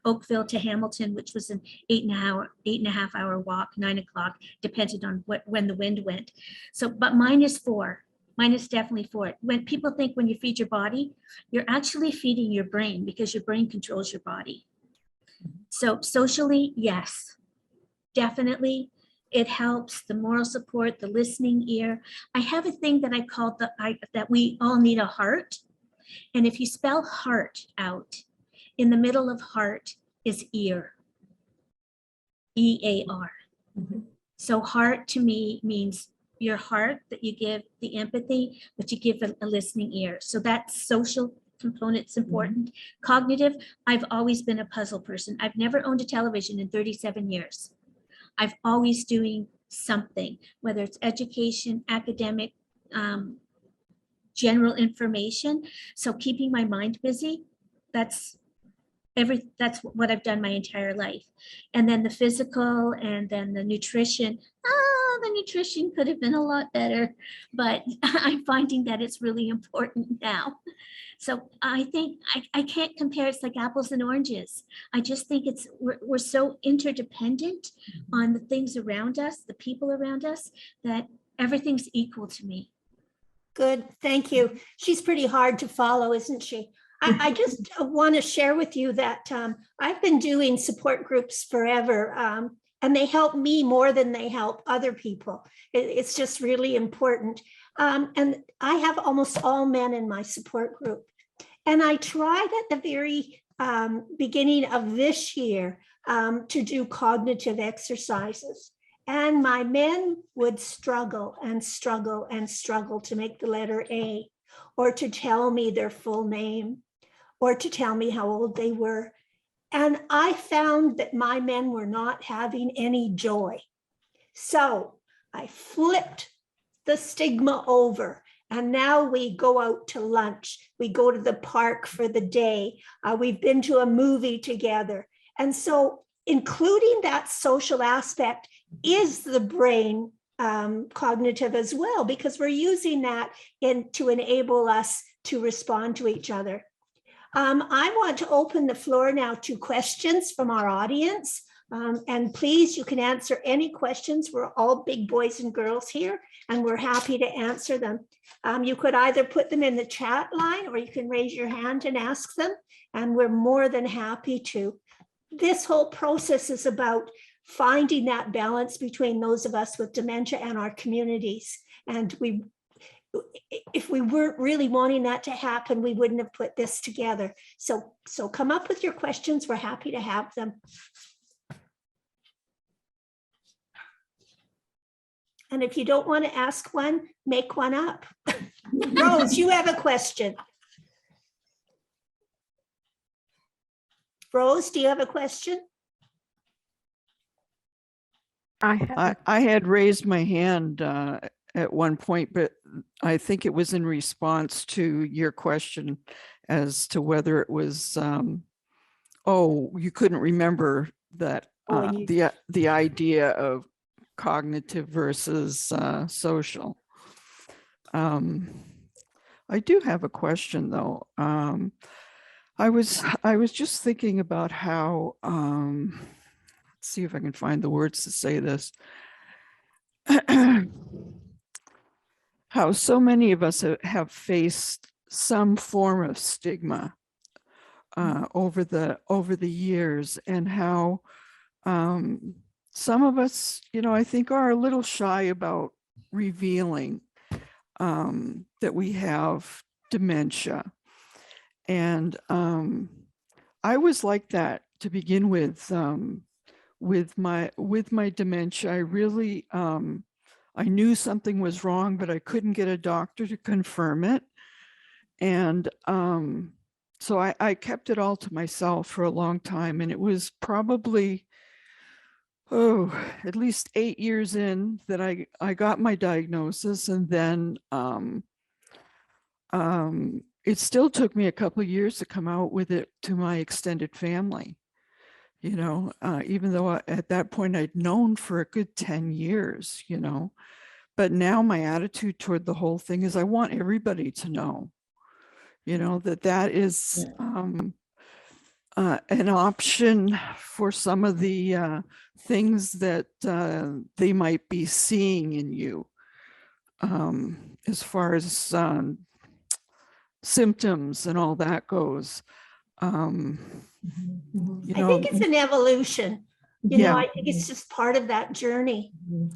Oakville to Hamilton, which was an 8.5 hour walk, 9 o'clock, depending on when the wind went. So, but mine is 4. Mine is definitely 4. When people think when you feed your body, you're actually feeding your brain, because your brain controls your body. So socially, yes, definitely. It helps, the moral support, the listening ear. I have a thing that I call that we all need a heart. And if you spell heart out, in the middle of heart is ear, E-A-R. So heart to me means your heart, that you give the empathy, but you give a listening ear. So that social component's important. Cognitive, I've always been a puzzle person. I've never owned a television in 37 years. I've always doing something, whether it's education, academic, general information. So keeping my mind busy, that's what I've done my entire life. And then the physical, and then the nutrition. The nutrition could have been a lot better, but I'm finding that it's really important now. So I think I can't compare. It's like apples and oranges. I just think we're so interdependent on the things around us, the people around us, that everything's equal to me. Good, thank you. She's pretty hard to follow, isn't she? I just want to share with you that I've been doing support groups forever, and they help me more than they help other people. It's just really important. And I have almost all men in my support group. And I tried at the very beginning of this year to do cognitive exercises. And my men would struggle and struggle and struggle to make the letter A, or to tell me their full name, or to tell me how old they were. And I found that my men were not having any joy. So I flipped the stigma over. And now we go out to lunch. We go to the park for the day. We've been to a movie together. And so including that social aspect is the brain cognitive as well, because we're using that to enable us to respond to each other. I want to open the floor now to questions from our audience. And please, you can answer any questions. We're all big boys and girls here, and we're happy to answer them. You could either put them in the chat line, or you can raise your hand and ask them, and we're more than happy to. This whole process is about finding that balance between those of us with dementia and our communities. And if we weren't really wanting that to happen, we wouldn't have put this together. So come up with your questions. We're happy to have them. And if you don't want to ask one, make one up. Rose, you have a question. Rose, do you have a question? I had raised my hand at one point, but I think it was in response to your question as to whether it was, oh, you couldn't remember that the idea of cognitive versus social. I do have a question though. I was just thinking about how, let's see if I can find the words to say this. How so many of us have faced some form of stigma over the years, and how some of us, I think are a little shy about revealing that we have dementia. And I was like that to begin with my dementia. I really, I knew something was wrong, but I couldn't get a doctor to confirm it. And so I kept it all to myself for a long time. And it was probably, at least 8 years in that I got my diagnosis. And then it still took me a couple of years to come out with it to my extended family, even though at that point I'd known for a good 10 years, but now my attitude toward the whole thing is I want everybody to know, that is an option for some of the things that they might be seeing in you as far as symptoms and all that goes. I think it's an evolution. I think it's just part of that journey.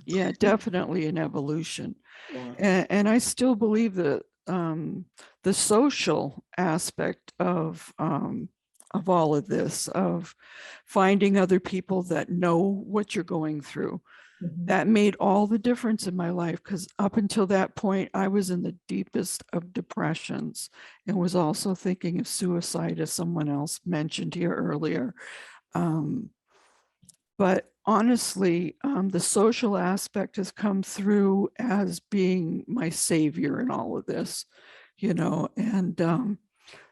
Yeah, definitely an evolution. Yeah. And I still believe that the social aspect of all of this, of finding other people that know what you're going through, that made all the difference in my life, because up until that point, I was in the deepest of depressions and was also thinking of suicide, as someone else mentioned here earlier. But honestly, the social aspect has come through as being my savior in all of this, and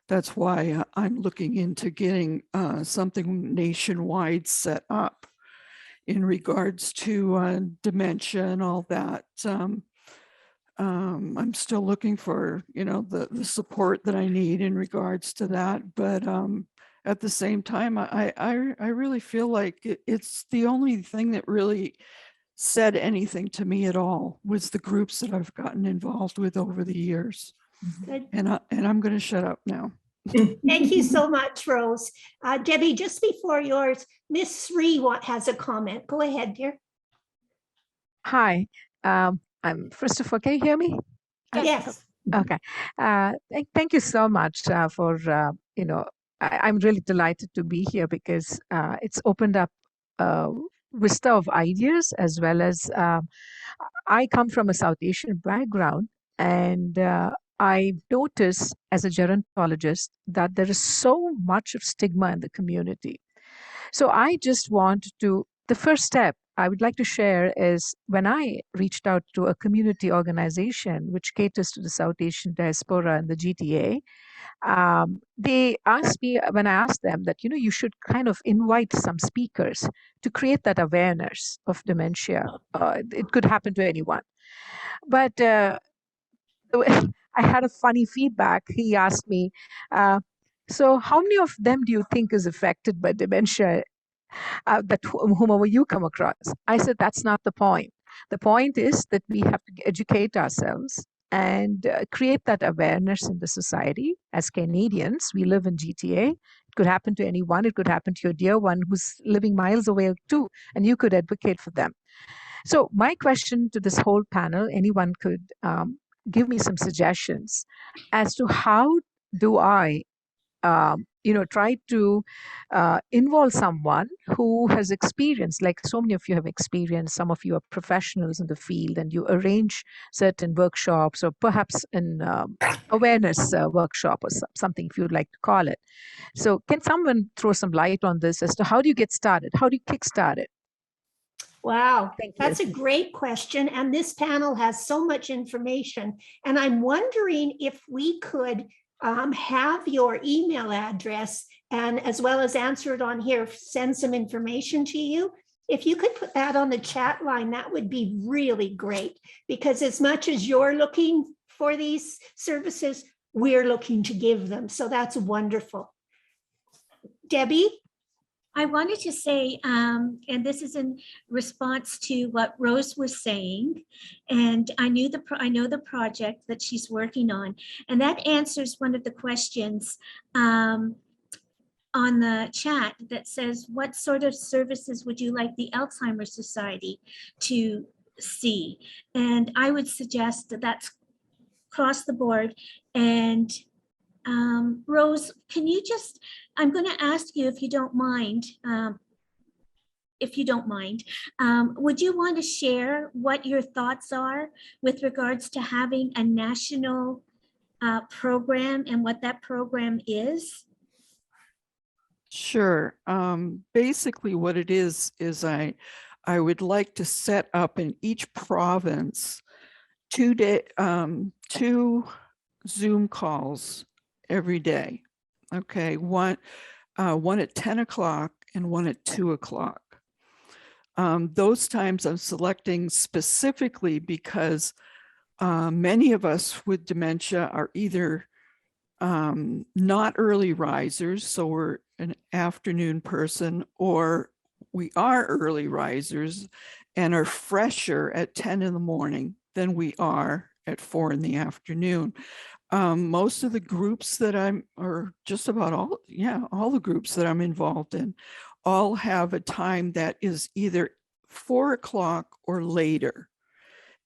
that's why I'm looking into getting something nationwide set up in regards to dementia and all that. I'm still looking for, the support that I need in regards to that. But at the same time, I really feel like it's the only thing that really said anything to me at all was the groups that I've gotten involved with over the years. Good. And I'm going to shut up now. Thank you so much, Rose. Debbie, just before yours, Miss Sri has a comment. Go ahead, dear. Hi. I'm first of all, can you hear me? Yes. Okay. Thank you so much for, I'm really delighted to be here because it's opened up a vista of ideas, as well as I come from a South Asian background, and I notice as a gerontologist that there is so much of stigma in the community. So I just want to, the first step I would like to share is when I reached out to a community organization which caters to the South Asian diaspora and the GTA, they asked me, when I asked them that, you should kind of invite some speakers to create that awareness of dementia. It could happen to anyone. But I had a funny feedback. He asked me, so how many of them do you think is affected by dementia, whomever you come across? I said, that's not the point. The point is that we have to educate ourselves and create that awareness in the society. As Canadians, we live in GTA. It could happen to anyone. It could happen to your dear one who's living miles away too, and you could advocate for them. So my question to this whole panel, anyone could give me some suggestions as to how do I try to involve someone who has experience, like so many of you have experience. Some of you are professionals in the field, and you arrange certain workshops, or perhaps an awareness workshop or something, if you'd like to call it. So can someone throw some light on this as to how do you get started? How do you kickstart it? Wow, Thank you. that's a great question. And this panel has so much information. And I'm wondering if we could have your email address and as well as answer it on here, send some information to you. If you could put that on the chat line, that would be really great, because as much as you're looking for these services, we're looking to give them. So that's wonderful. Debbie? I wanted to say, and this is in response to what Rose was saying, and I know the project that she's working on, and that answers one of the questions on the chat that says, what sort of services would you like the Alzheimer's Society to see? And I would suggest that that's across the board. And Rose, can you just, I'm going to ask you if you don't mind, would you want to share what your thoughts are with regards to having a national program and what that program is? Sure. Basically what it is I would like to set up in each province two Zoom calls every day. Okay, one at 10 o'clock and one at 2 o'clock. Those times I'm selecting specifically because many of us with dementia are either not early risers, so we're an afternoon person, or we are early risers and are fresher at 10 in the morning than we are at 4 in the afternoon. Most of the groups that or just about all the groups that I'm involved in, all have a time that is either 4 o'clock or later.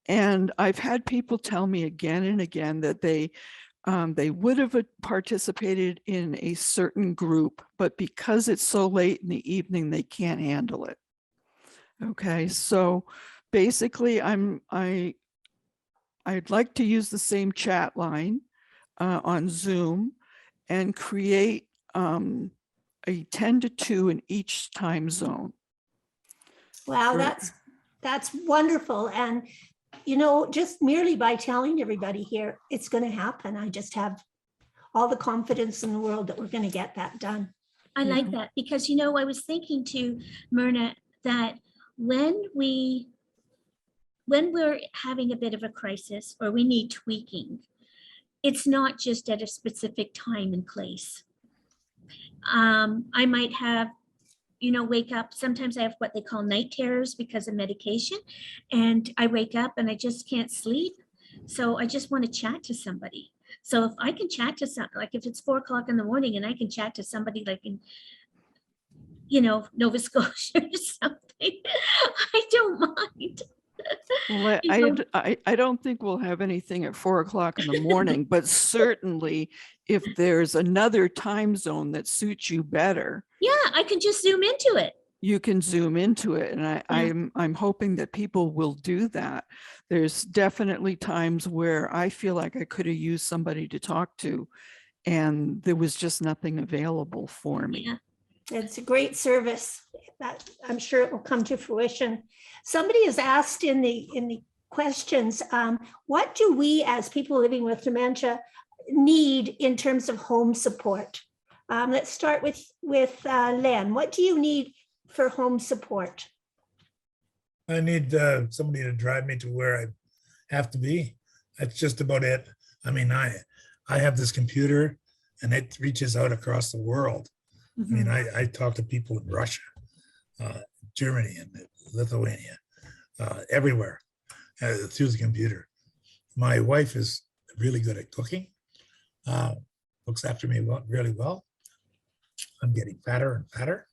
And I've had people tell me again and again that they would have participated in a certain group, but because it's so late in the evening, they can't handle it. Okay, so basically I'd like to use the same chat line on Zoom and create a 10 to 2 in each time zone. Wow, that's wonderful. And you know, just merely by telling everybody here, it's going to happen. I just have all the confidence in the world that we're going to get that done. I like that, because, you know, I was thinking to Myrna that when we're having a bit of a crisis or we need tweaking, it's not just at a specific time and place. I might have, you know, wake up. Sometimes I have what they call night terrors because of medication. And I wake up and I just can't sleep. So I just want to chat to somebody. So if I can chat to something, like if it's 4 o'clock in the morning and I can chat to somebody like in, you know, Nova Scotia or something, I don't mind. Well, I don't think we'll have anything at 4 o'clock in the morning, but certainly if there's another time zone that suits you better. Yeah, I can just zoom into it. You can zoom into it. And I'm hoping that people will do that. There's definitely times where I feel like I could have used somebody to talk to and there was just nothing available for me. Yeah. It's a great service that I'm sure it will come to fruition. Somebody has asked in the questions, what do we as people living with dementia need in terms of home support? Let's start with Len. What do you need for home support? I need somebody to drive me to where I have to be. That's just about it. I mean, I have this computer and it reaches out across the world. I mean, I talk to people in Russia, Germany, and Lithuania, everywhere through the computer. My wife is really good at cooking, looks after me really well. I'm getting fatter and fatter.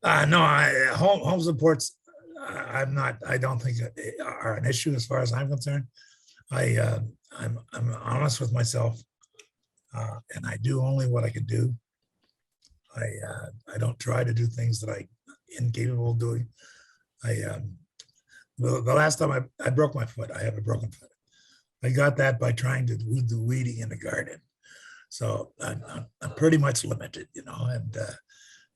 No, home supports, I don't think are an issue as far as I'm concerned. I'm honest with myself. And I do only what I can do. I don't try to do things that I'm incapable of doing. The last time I broke my foot, I have a broken foot. I got that by trying to do weeding in the garden. So I'm pretty much limited, you know,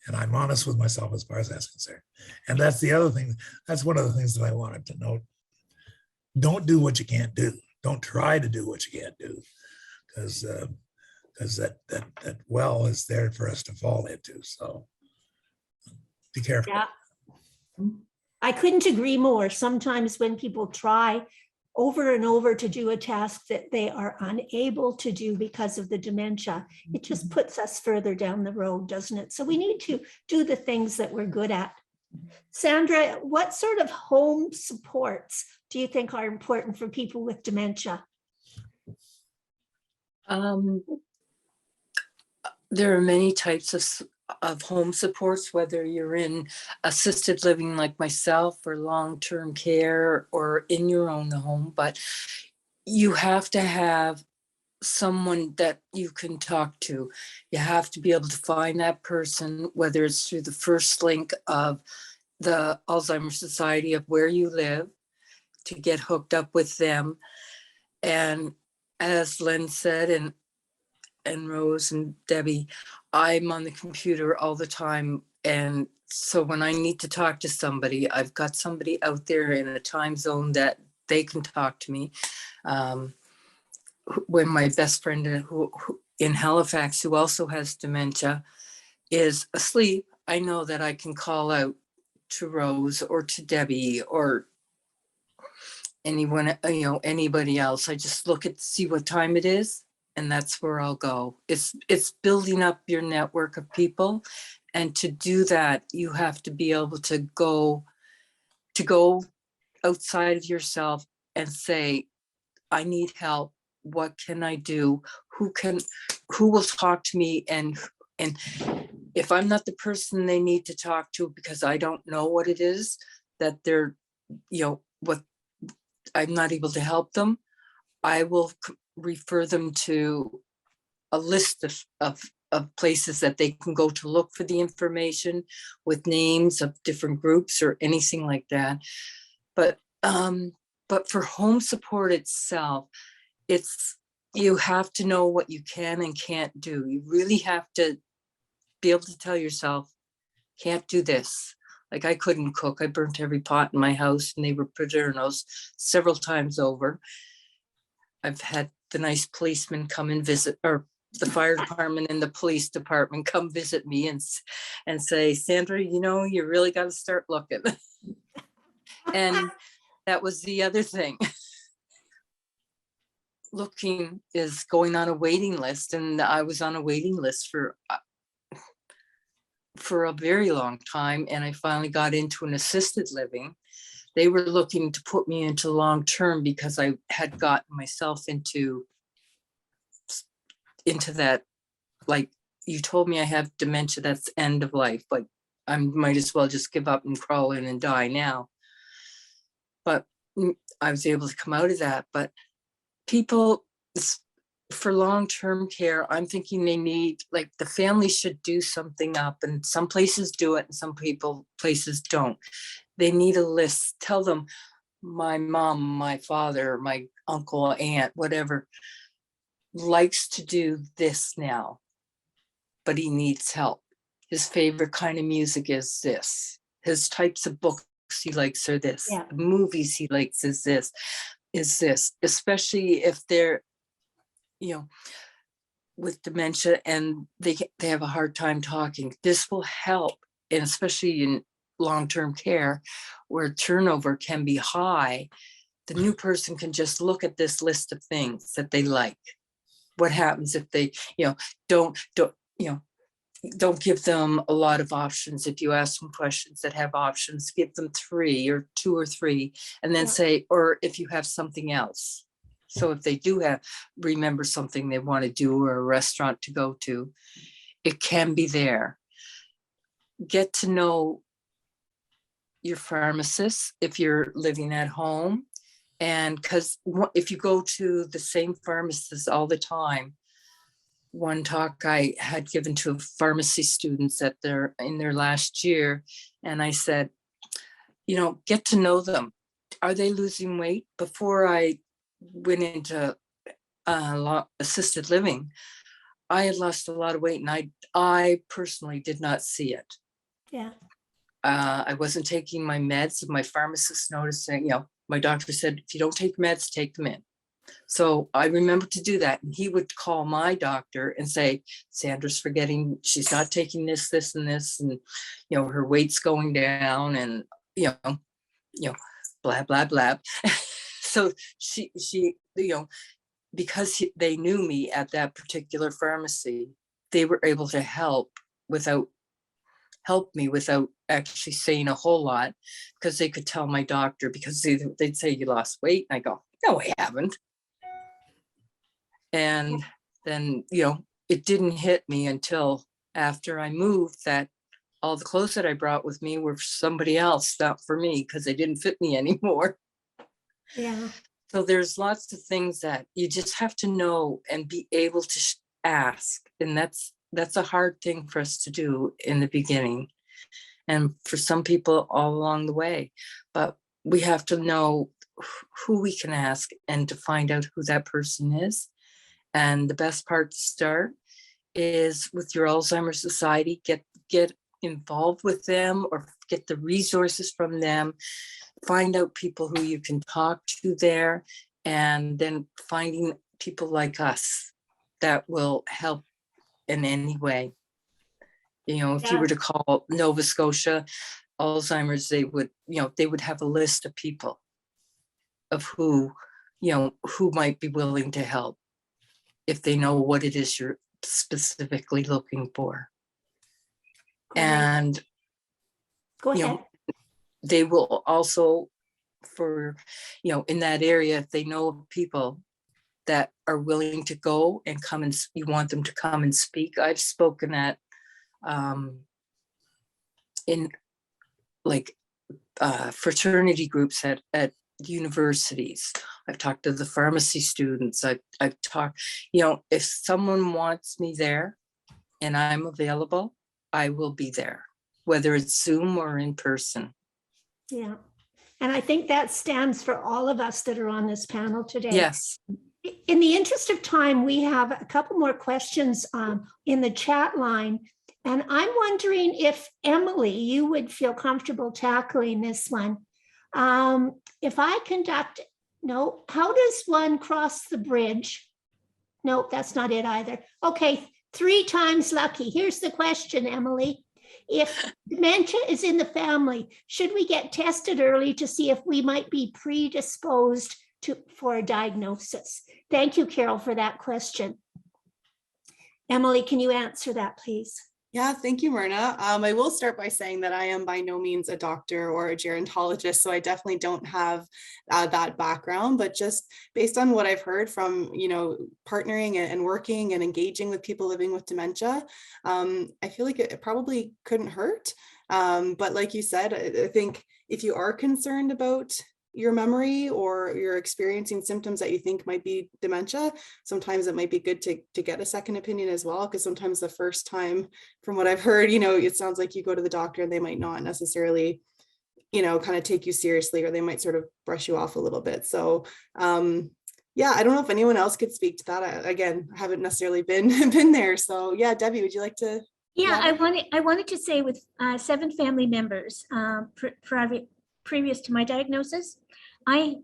And I'm honest with myself as far as that's concerned. And that's the other thing. That's one of the things that I wanted to note. Don't do what you can't do. Don't try to do what you can't do, because that well is there for us to fall into. So be careful. Yeah. I couldn't agree more. Sometimes when people try over and over to do a task that they are unable to do because of the dementia, it just puts us further down the road, doesn't it? So we need to do the things that we're good at. Sandra, what sort of home supports do you think are important for people with dementia? There are many types of home supports, whether you're in assisted living like myself or long-term care or in your own home, but you have to have someone that you can talk to. You have to be able to find that person, whether it's through the first link of the Alzheimer's Society of where you live, to get hooked up with them. And as Len said, and Rose and Debbie, I'm on the computer all the time. And so when I need to talk to somebody, I've got somebody out there in a time zone that they can talk to me. When my best friend who in Halifax, who also has dementia, is asleep, I know that I can call out to Rose or to Debbie or anyone, anybody else. I just look at, see what time it is, and that's where I'll go. It's building up your network of people. And to do that, you have to be able to go outside of yourself and say, I need help. What can I do? Who will talk to me? And if I'm not the person they need to talk to because I don't know what it is that they're, what I'm not able to help them, I will refer them to a list of places that they can go to look for the information with names of different groups or anything like that. But for home support itself, you have to know what you can and can't do. You really have to be able to tell yourself, can't do this. Like I couldn't cook. I burnt every pot in my house and they were Padernos several times over. I've had the nice policeman come and visit, or the fire department and the police department come visit me and say, Sandra, you really got to start looking. And that was the other thing. Looking is going on a waiting list, and I was on a waiting list for a very long time, and I finally got into an assisted living. They were looking to put me into long-term because I had gotten myself into that, like, you told me I have dementia, that's end of life. Like, I might as well just give up and crawl in and die now. But I was able to come out of that. But people, for long-term care, I'm thinking they need, like, the family should do something up, and some places do it and some places don't. They need a list. Tell them, my mom, my father, my uncle, aunt, whatever, likes to do this now, but he needs help. His favorite kind of music is this. His types of books he likes are this. Yeah. The movies he likes is this, especially if they're, with dementia and they have a hard time talking. This will help, and especially in long-term care where turnover can be high, the new person can just look at this list of things that they like. What happens if they, don't give them a lot of options. If you ask them questions that have options, give them 3 or 2 or 3, and then say, or if you have something else. So if they do remember something they want to do or a restaurant to go to, it can be there. Get to know your pharmacist if you're living at home. And because if you go to the same pharmacist all the time, one talk I had given to pharmacy students in their last year, and I said, get to know them. Are they losing weight? Before I went into assisted living, I had lost a lot of weight, and I personally did not see it. Yeah. I wasn't taking my meds. My pharmacist noticed saying, my doctor said, if you don't take meds, take them in. So I remember to do that. And he would call my doctor and say, Sandra's forgetting, she's not taking this, this, and this, and, her weight's going down, and, blah, blah, blah. So she, because they knew me at that particular pharmacy, they were able to help me without actually saying a whole lot, because they could tell my doctor, because they'd say, you lost weight. And I go, no, I haven't. And then, it didn't hit me until after I moved that all the clothes that I brought with me were for somebody else, not for me, because they didn't fit me anymore. Yeah. So there's lots of things that you just have to know and be able to ask. And that's a hard thing for us to do in the beginning, and for some people all along the way. But we have to know who we can ask and to find out who that person is. And the best part to start is with your Alzheimer's Society. Get involved with them, or get the resources from them. Find out people who you can talk to there, and then finding people like us that will help in any way. If you were to call Nova Scotia Alzheimer's, they would have a list of people of who might be willing to help if they know what it is you're specifically looking for. And go ahead. They will also, for in that area, if they know of people that are willing to go and come, and you want them to come and speak. I've spoken at in fraternity groups at universities. I've talked to the pharmacy students. I've talked, if someone wants me there and I'm available, I will be there, whether it's Zoom or in person. Yeah. And I think that stands for all of us that are on this panel today. Yes. In the interest of time, we have a couple more questions in the chat line. And I'm wondering if, Emily, you would feel comfortable tackling this one. If I conduct, no, how does one cross the bridge? Nope, that's not it either. Okay, 3 times lucky. Here's the question, Emily. If dementia is in the family, should we get tested early to see if we might be predisposed for a diagnosis? Thank you, Carol, for that question. Emily, can you answer that, please? Yeah, thank you, Myrna. I will start by saying that I am by no means a doctor or a gerontologist, so I definitely don't have that background, but just based on what I've heard from, partnering and working and engaging with people living with dementia, I feel like it probably couldn't hurt. But like you said, I think if you are concerned about your memory or you're experiencing symptoms that you think might be dementia, sometimes it might be good to get a second opinion as well, because sometimes the first time, from what I've heard, it sounds like you go to the doctor and they might not necessarily, kind of take you seriously, or they might sort of brush you off a little bit. So yeah, I don't know if anyone else could speak to that. Again, I haven't necessarily been there. So yeah, Debbie, would you like to? Yeah, I wanted to say, with 7 family members previous to my diagnosis, I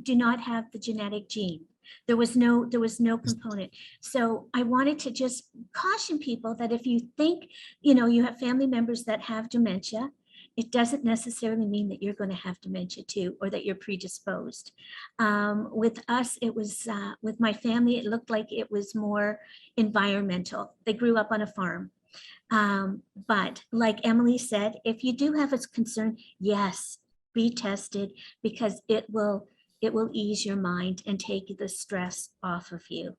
do not have the genetic gene. There was no component. So I wanted to just caution people that if you think, you have family members that have dementia, it doesn't necessarily mean that you're going to have dementia too, or that you're predisposed. With us, it was, with my family, it looked like it was more environmental. They grew up on a farm. But like Emily said, if you do have a concern, yes, be tested, because it will ease your mind and take the stress off of you.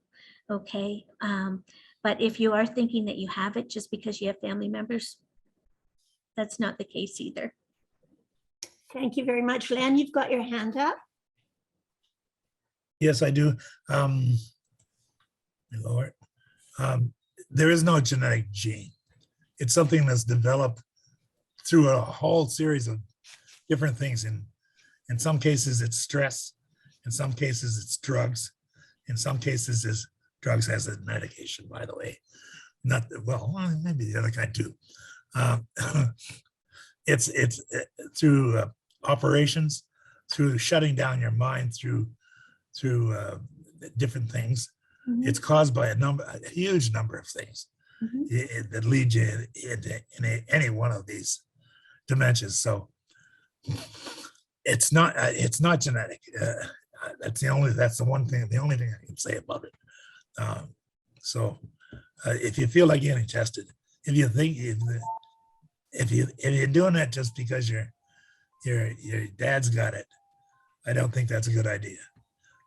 Okay. But if you are thinking that you have it just because you have family members, that's not the case either. Thank you very much. Len, you've got your hand up. Yes, I do. Lord, there is no genetic gene. It's something that's developed through a whole series of different things. In some cases, it's stress. In some cases, it's drugs. In some cases, it's drugs as a medication, by the way. Not well, maybe the other kind too. Um, it's through operations, through shutting down your mind, through different things. It's caused by a huge number of things that lead you into any one of these dementias. So it's not genetic. That's the only thing I can say about it. So if you feel like getting tested, if you think if you're doing it just because your dad's got it, I don't think that's a good idea.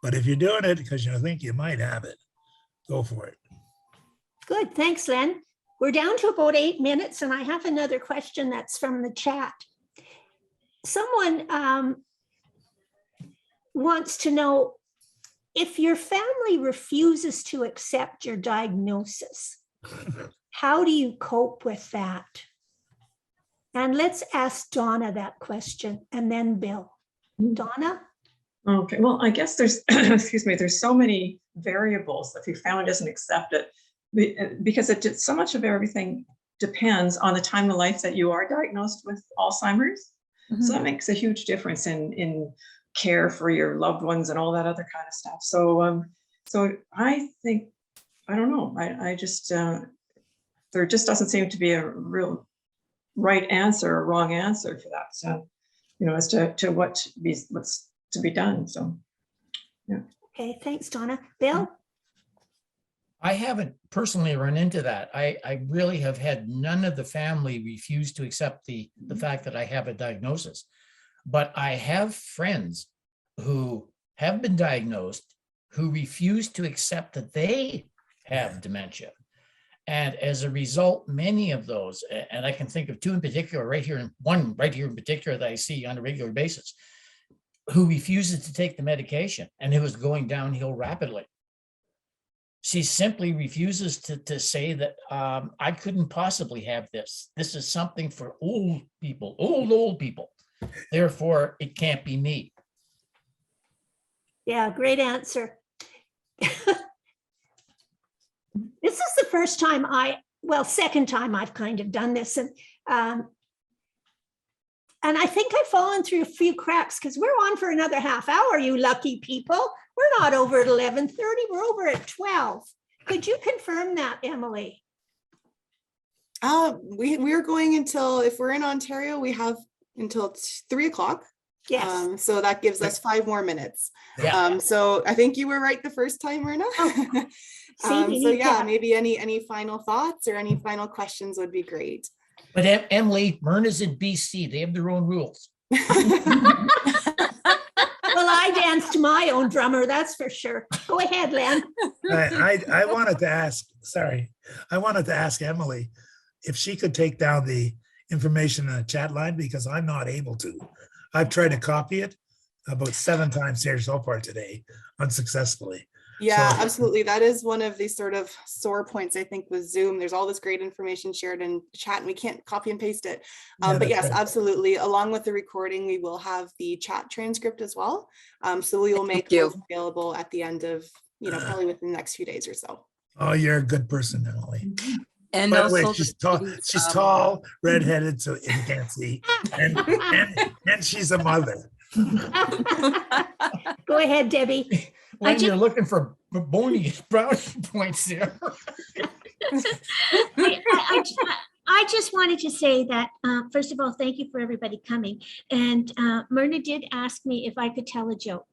But if you're doing it because you think you might have it, go for it. Good, thanks, Len. We're down to about 8 minutes, and I have another question that's from the chat. Someone wants to know, if your family refuses to accept your diagnosis, how do you cope with that? And let's ask Donna that question, and then Bill. Donna? Okay, well, I guess there's, excuse me, there's so many variables if your family doesn't accept it, because so much of everything depends on the time of life that you are diagnosed with Alzheimer's. So that makes a huge difference in care for your loved ones and all that other kind of stuff. So, so I think, I don't know, I just, there just doesn't seem to be a real right answer or wrong answer for that. So, you know, as to what's to be done. So, yeah. Okay, thanks, Donna. Bill? I haven't personally run into that. I really have had none of the family refuse to accept the fact that I have a diagnosis. But I have friends who have been diagnosed who refuse to accept that they have dementia. And as a result, many of those, and I can think of two in particular one right here in particular that I see on a regular basis, who refuses to take the medication and who is going downhill rapidly. She simply refuses to say that I couldn't possibly have this. This is something for old people, old people. Therefore, it can't be me. Yeah, great answer. This is the first time second time I've kind of done this. And I think I've fallen through a few cracks because we're on for another half hour, you lucky people. We're not over at 11:30, we're over at 12. Could you confirm that, Emily? We're going until, if we're in Ontario, we have until 3 o'clock. Yes. So that gives us 5 more minutes. Yeah. So I think you were right the first time, Myrna. So yeah, maybe any final thoughts or any final questions would be great. But Emily, Myrna's in BC. They have their own rules. Well, I danced my own drummer, that's for sure. Go ahead, Len. I wanted to ask Emily if she could take down the information in the chat line, because I'm not able to. I've tried to copy it about 7 times here so far today, unsuccessfully. Yeah, So- absolutely. That is one of the sort of sore points, I think, with Zoom. There's all this great information shared in chat and we can't copy and paste it. Yeah, But yes, that's right. absolutely. Along with the recording, we will have the chat transcript as well. So we will make Thank you. those available at the end of, probably within the next few days or so. Oh, you're a good person, Emily. And By the way, also, she's tall, redheaded, so you can't see, and she's a mother. Go ahead, Debbie. When you're looking for brownie points there. I just wanted to say that, first of all, thank you for everybody coming. And Myrna did ask me if I could tell a joke.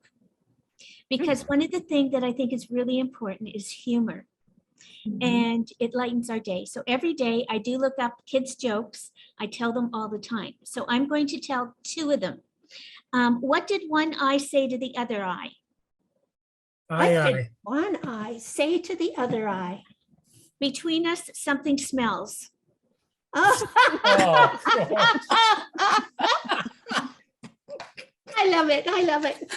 Because one of the things that I think is really important is humor. And it lightens our day. So every day I do look up kids' jokes. I tell them all the time. So I'm going to tell 2 of them. What did one eye say to the other eye? What did one eye say to the other eye? Between us, something smells. Oh. I love it. I love it.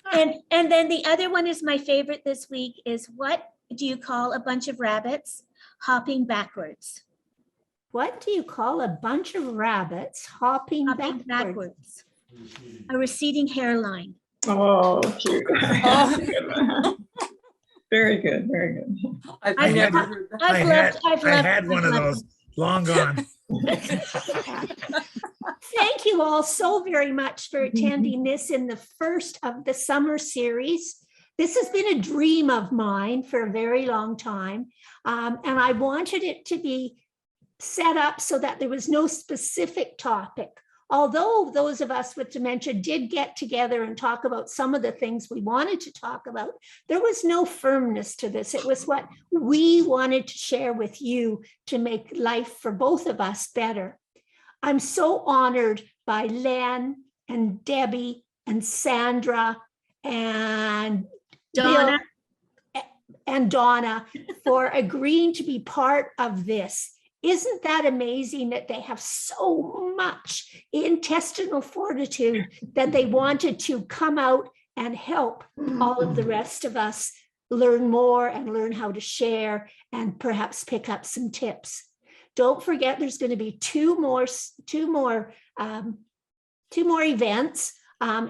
And then the other one is my favorite this week is, what do you call a bunch of rabbits hopping backwards? What do you call a bunch of rabbits hopping backwards? A receding hairline. Oh, cute. Very good, very good. I've never heard that. I had one of those long gone Thank you all so very much for attending this in the first of the summer series. This has been a dream of mine for a very long time. And I wanted it to be set up so that there was no specific topic. Although those of us with dementia did get together and talk about some of the things we wanted to talk about, there was no firmness to this. It was what we wanted to share with you to make life for both of us better. I'm so honored by Len and Debbie and Sandra and Donna. Bill and Donna for agreeing to be part of this. Isn't that amazing that they have so much intestinal fortitude that they wanted to come out and help all of the rest of us learn more and learn how to share and perhaps pick up some tips. Don't forget, there's going to be two more events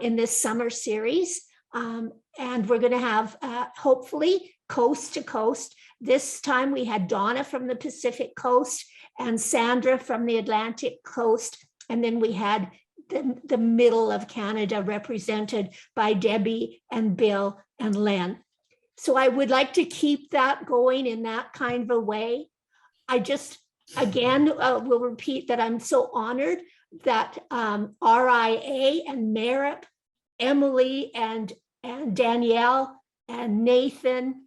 in this summer series. And we're going to have hopefully coast to coast. This time we had Donna from the Pacific Coast and Sandra from the Atlantic Coast. And then we had the middle of Canada represented by Debbie and Bill and Len. So I would like to keep that going in that kind of a way. I just, again, will repeat that I'm so honored that RIA and MAREP, Emily and Danielle and Nathan,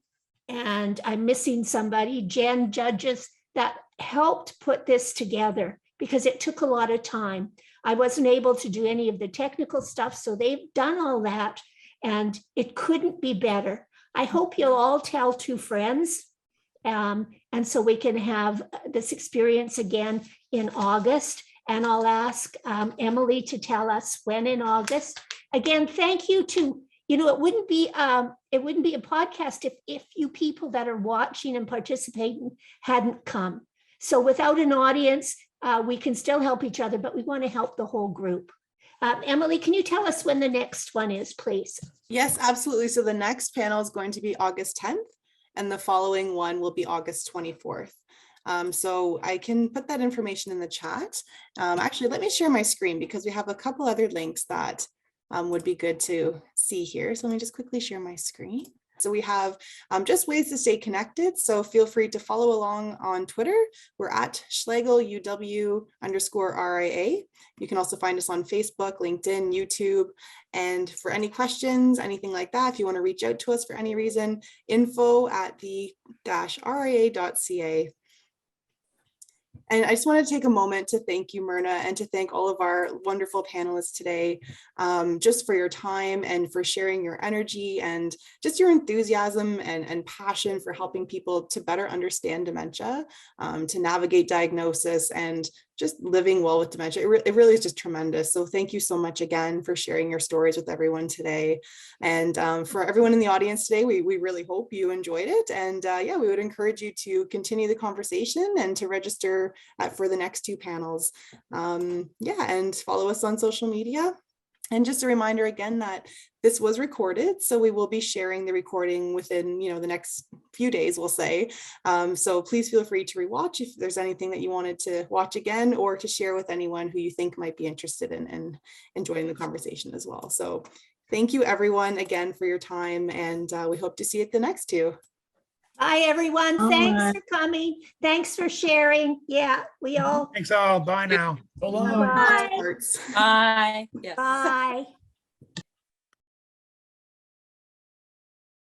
and I'm missing somebody, Jen, judges that helped put this together because it took a lot of time. I wasn't able to do any of the technical stuff, so they've done all that and it couldn't be better. I hope you'll all tell two friends and so we can have this experience again in August. And I'll ask Emily to tell us when in August. Again, thank you to, it wouldn't be a podcast if you people that are watching and participating hadn't come. So without an audience, we can still help each other, but we want to help the whole group. Emily, can you tell us when the next one is, please? Yes, absolutely. So the next panel is going to be August 10th, and the following one will be August 24th. So I can put that information in the chat. Actually, let me share my screen because we have a couple other links that would be good to see here. So let me just quickly share my screen. So we have just ways to stay connected. So feel free to follow along on Twitter. We're at Schlegel-UW_RIA. You can also find us on Facebook, LinkedIn, YouTube. And for any questions, anything like that, if you want to reach out to us for any reason, info@the-ria.ca. And I just want to take a moment to thank you, Myrna, and to thank all of our wonderful panelists today, just for your time and for sharing your energy and just your enthusiasm and passion for helping people to better understand dementia, to navigate diagnosis and just living well with dementia. It really is just tremendous. So thank you so much again for sharing your stories with everyone today. And for everyone in the audience today, we really hope you enjoyed it. And yeah, we would encourage you to continue the conversation and to register for the next two panels. Yeah, and follow us on social media. And just a reminder again that this was recorded, so we will be sharing the recording within the next few days, we'll say. So please feel free to rewatch if there's anything that you wanted to watch again or to share with anyone who you think might be interested in enjoying the conversation as well. So thank you everyone again for your time, and we hope to see you at the next two. Bye everyone. Thanks for coming. Thanks for sharing. Yeah, we all. Thanks all. Bye now. So long. Bye. Bye. Yes. Bye.